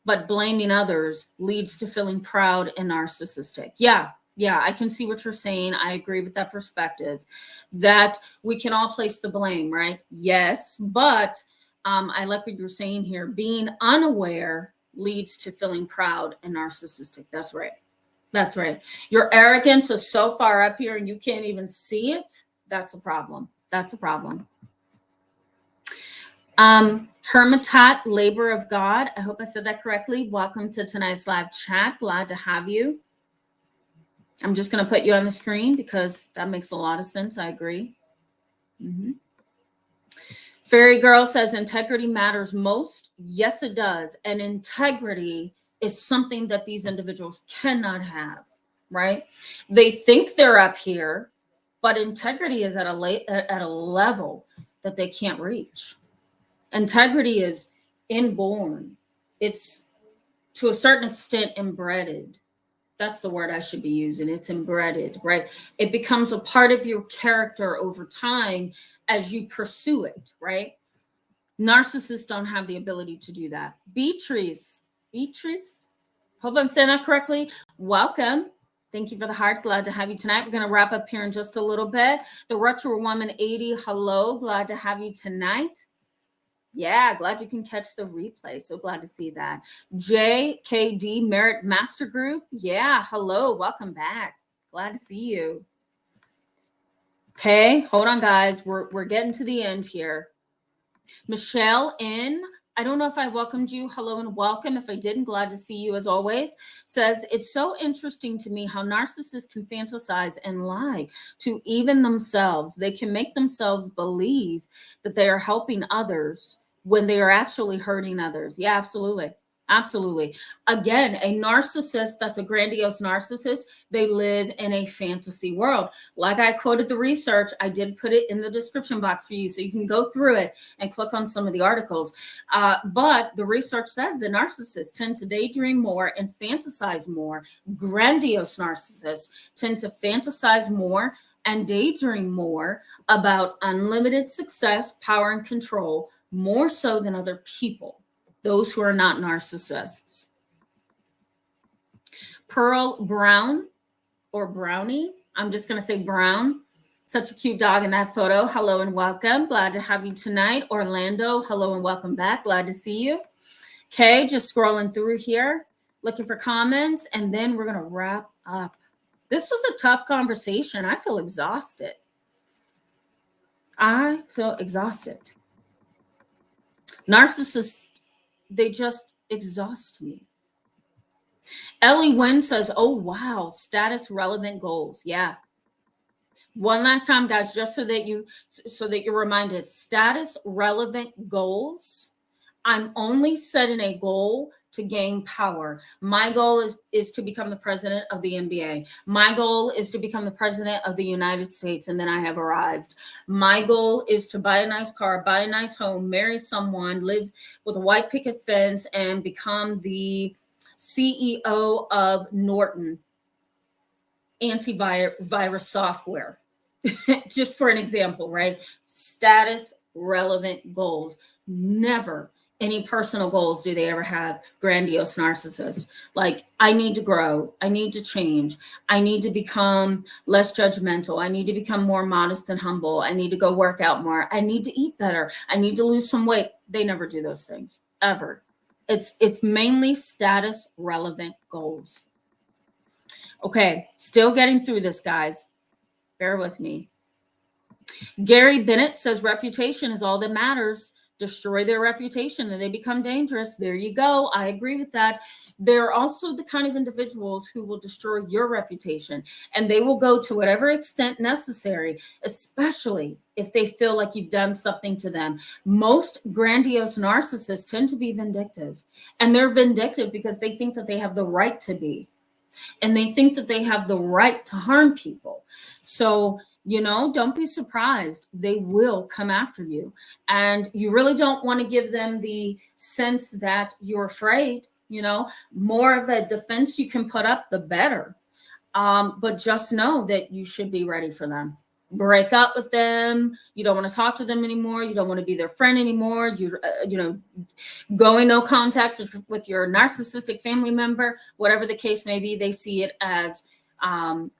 but blaming others leads to feeling proud and narcissistic. Yeah, I can see what you're saying. I agree with that perspective, that we can all place the blame, right? Yes, but I like what you're saying here. Being unaware leads to feeling proud and narcissistic. That's right. That's right. Your arrogance is so far up here and you can't even see it. That's a problem. That's a problem. Hermitat, Labor of God. I hope I said that correctly. Welcome to tonight's live chat. Glad to have you. I'm just going to put you on the screen because that makes a lot of sense. I agree. Fairy Girl says integrity matters most. Yes, it does. And integrity is something that these individuals cannot have, right? They think they're up here, but integrity is at a level that they can't reach. Integrity is inborn. It's to a certain extent embedded. That's the word I should be using. It's embedded, right? It becomes a part of your character over time as you pursue it, right? Narcissists don't have the ability to do that. Beatrice, hope I'm saying that correctly. Welcome. Thank you for the heart. Glad to have you tonight. We're going to wrap up here in just a little bit. The Retro Woman 80, hello. Glad to have you tonight. Yeah, glad you can catch the replay. So glad to see that. JKD Merit Master Group. Yeah, hello. Welcome back. Glad to see you. Okay, hold on, guys. We're getting to the end here. Michelle N. I don't know if I welcomed you. Hello and welcome. If I didn't, glad to see you as always. Says, it's so interesting to me how narcissists can fantasize and lie to even themselves. They can make themselves believe that they are helping others when they are actually hurting others. Yeah, absolutely. Absolutely. Again, a narcissist that's a grandiose narcissist, they live in a fantasy world. Like I quoted the research, I did put it in the description box for you so you can go through it and click on some of the articles. But the research says that narcissists tend to daydream more and fantasize more. Grandiose narcissists tend to fantasize more and daydream more about unlimited success, power, and control, more so than other people, those who are not narcissists. Pearl Brown or Brownie, I'm just going to say Brown. Such a cute dog in that photo. Hello and welcome. Glad to have you tonight. Orlando, hello and welcome back. Glad to see you. Okay, just scrolling through here, looking for comments, and then we're going to wrap up. This was a tough conversation. I feel exhausted. Narcissists, they just exhaust me. Ellie Wynn says, oh, wow, status relevant goals. Yeah. One last time, guys, just so that you're reminded, status relevant goals. I'm only setting a goal to gain power. My goal is to become the president of the NBA. My goal is to become the president of the United States, and then I have arrived. My goal is to buy a nice car, buy a nice home, marry someone, live with a white picket fence, and become the CEO of Norton antivirus software. Just for an example, right? Status relevant goals. Never any personal goals do they ever have grandiose narcissists. Like, I need to grow. I need to change. I need to become less judgmental. I need to become more modest and humble. I need to go work out more. I need to eat better. I need to lose some weight. They never do those things, ever. It's mainly status relevant goals. Okay, still getting through this, guys. Bear with me. Gary Bennett says reputation is all that matters. Destroy their reputation and they become dangerous. There you go. I agree with that. They're also the kind of individuals who will destroy your reputation, and they will go to whatever extent necessary, especially if they feel like you've done something to them. Most grandiose narcissists tend to be vindictive, and they're vindictive because they think that they have the right to be, and they think that they have the right to harm people. So, don't be surprised. They will come after you. And you really don't want to give them the sense that you're afraid. More of a defense you can put up, the better. But just know that you should be ready for them. Break up with them. You don't want to talk to them anymore. You don't want to be their friend anymore. Going no contact with your narcissistic family member, whatever the case may be. They see it as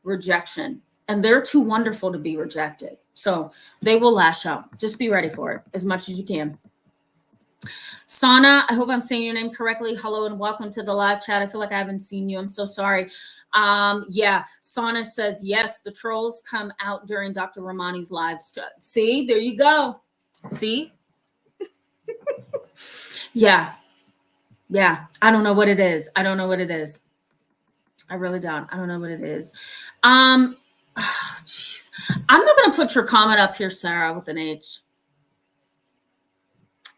rejection. And they're too wonderful to be rejected. So they will lash out. Just be ready for it as much as you can. Sana, I hope I'm saying your name correctly. Hello and welcome to the live chat. I feel like I haven't seen you. I'm so sorry. Yeah, Sana says, yes, the trolls come out during Dr. Ramani's live. See, there you go. See? Yeah. I don't know what it is. I really don't. I don't know what it is. Oh, geez. I'm not going to put your comment up here, Sarah, with an H.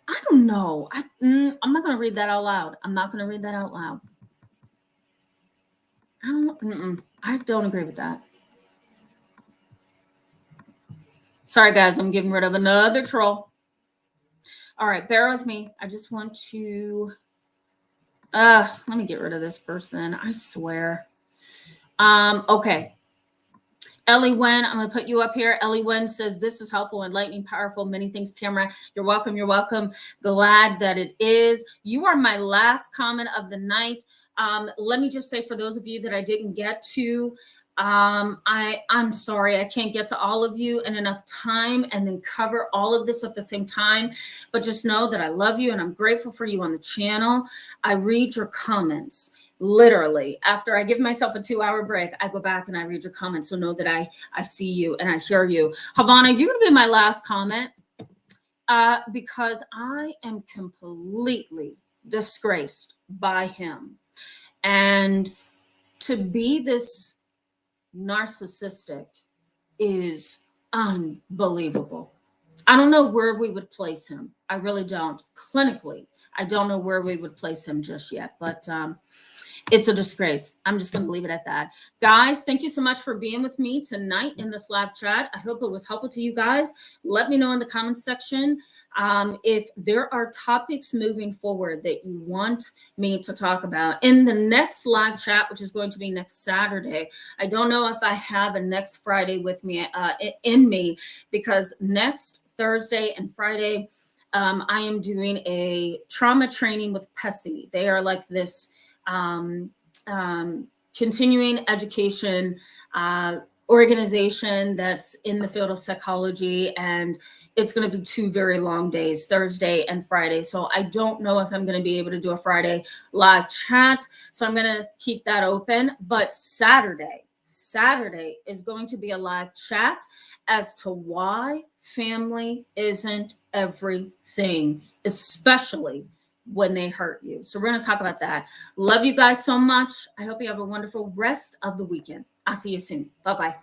I don't know. I'm not going to read that out loud. I don't agree with that. Sorry, guys. I'm getting rid of another troll. All right. Bear with me. I just want to... let me get rid of this person. I swear. Okay. Ellie Wen, I'm going to put you up here. Ellie Wen says, this is helpful, enlightening, powerful. Many thanks, Tamara. You're welcome. Glad that it is. You are my last comment of the night. Let me just say, for those of you that I didn't get to, I'm sorry. I can't get to all of you in enough time and then cover all of this at the same time. But just know that I love you and I'm grateful for you on the channel. I read your comments. Literally, after I give myself a 2-hour break, I go back and I read your comments. So know that I see you and I hear you. Havana, you're going to be my last comment because I am completely disgraced by him. And to be this narcissistic is unbelievable. I don't know where we would place him. I really don't. Clinically, I don't know where we would place him just yet. But it's a disgrace. I'm just going to leave it at that. Guys, thank you so much for being with me tonight in this live chat. I hope it was helpful to you guys. Let me know in the comments section if there are topics moving forward that you want me to talk about. In the next live chat, which is going to be next Saturday, I don't know if I have a next Friday with me in me, because next Thursday and Friday, I am doing a trauma training with PESI. They are like this continuing education organization that's in the field of psychology, and it's going to be 2 very long days, Thursday and Friday. So I don't know if I'm going to be able to do a Friday live chat, so I'm going to keep that open. But Saturday is going to be a live chat as to why family isn't everything, especially when they hurt you. So we're going to talk about that. Love you guys so much. I hope you have a wonderful rest of the weekend. I'll see you soon. Bye-bye.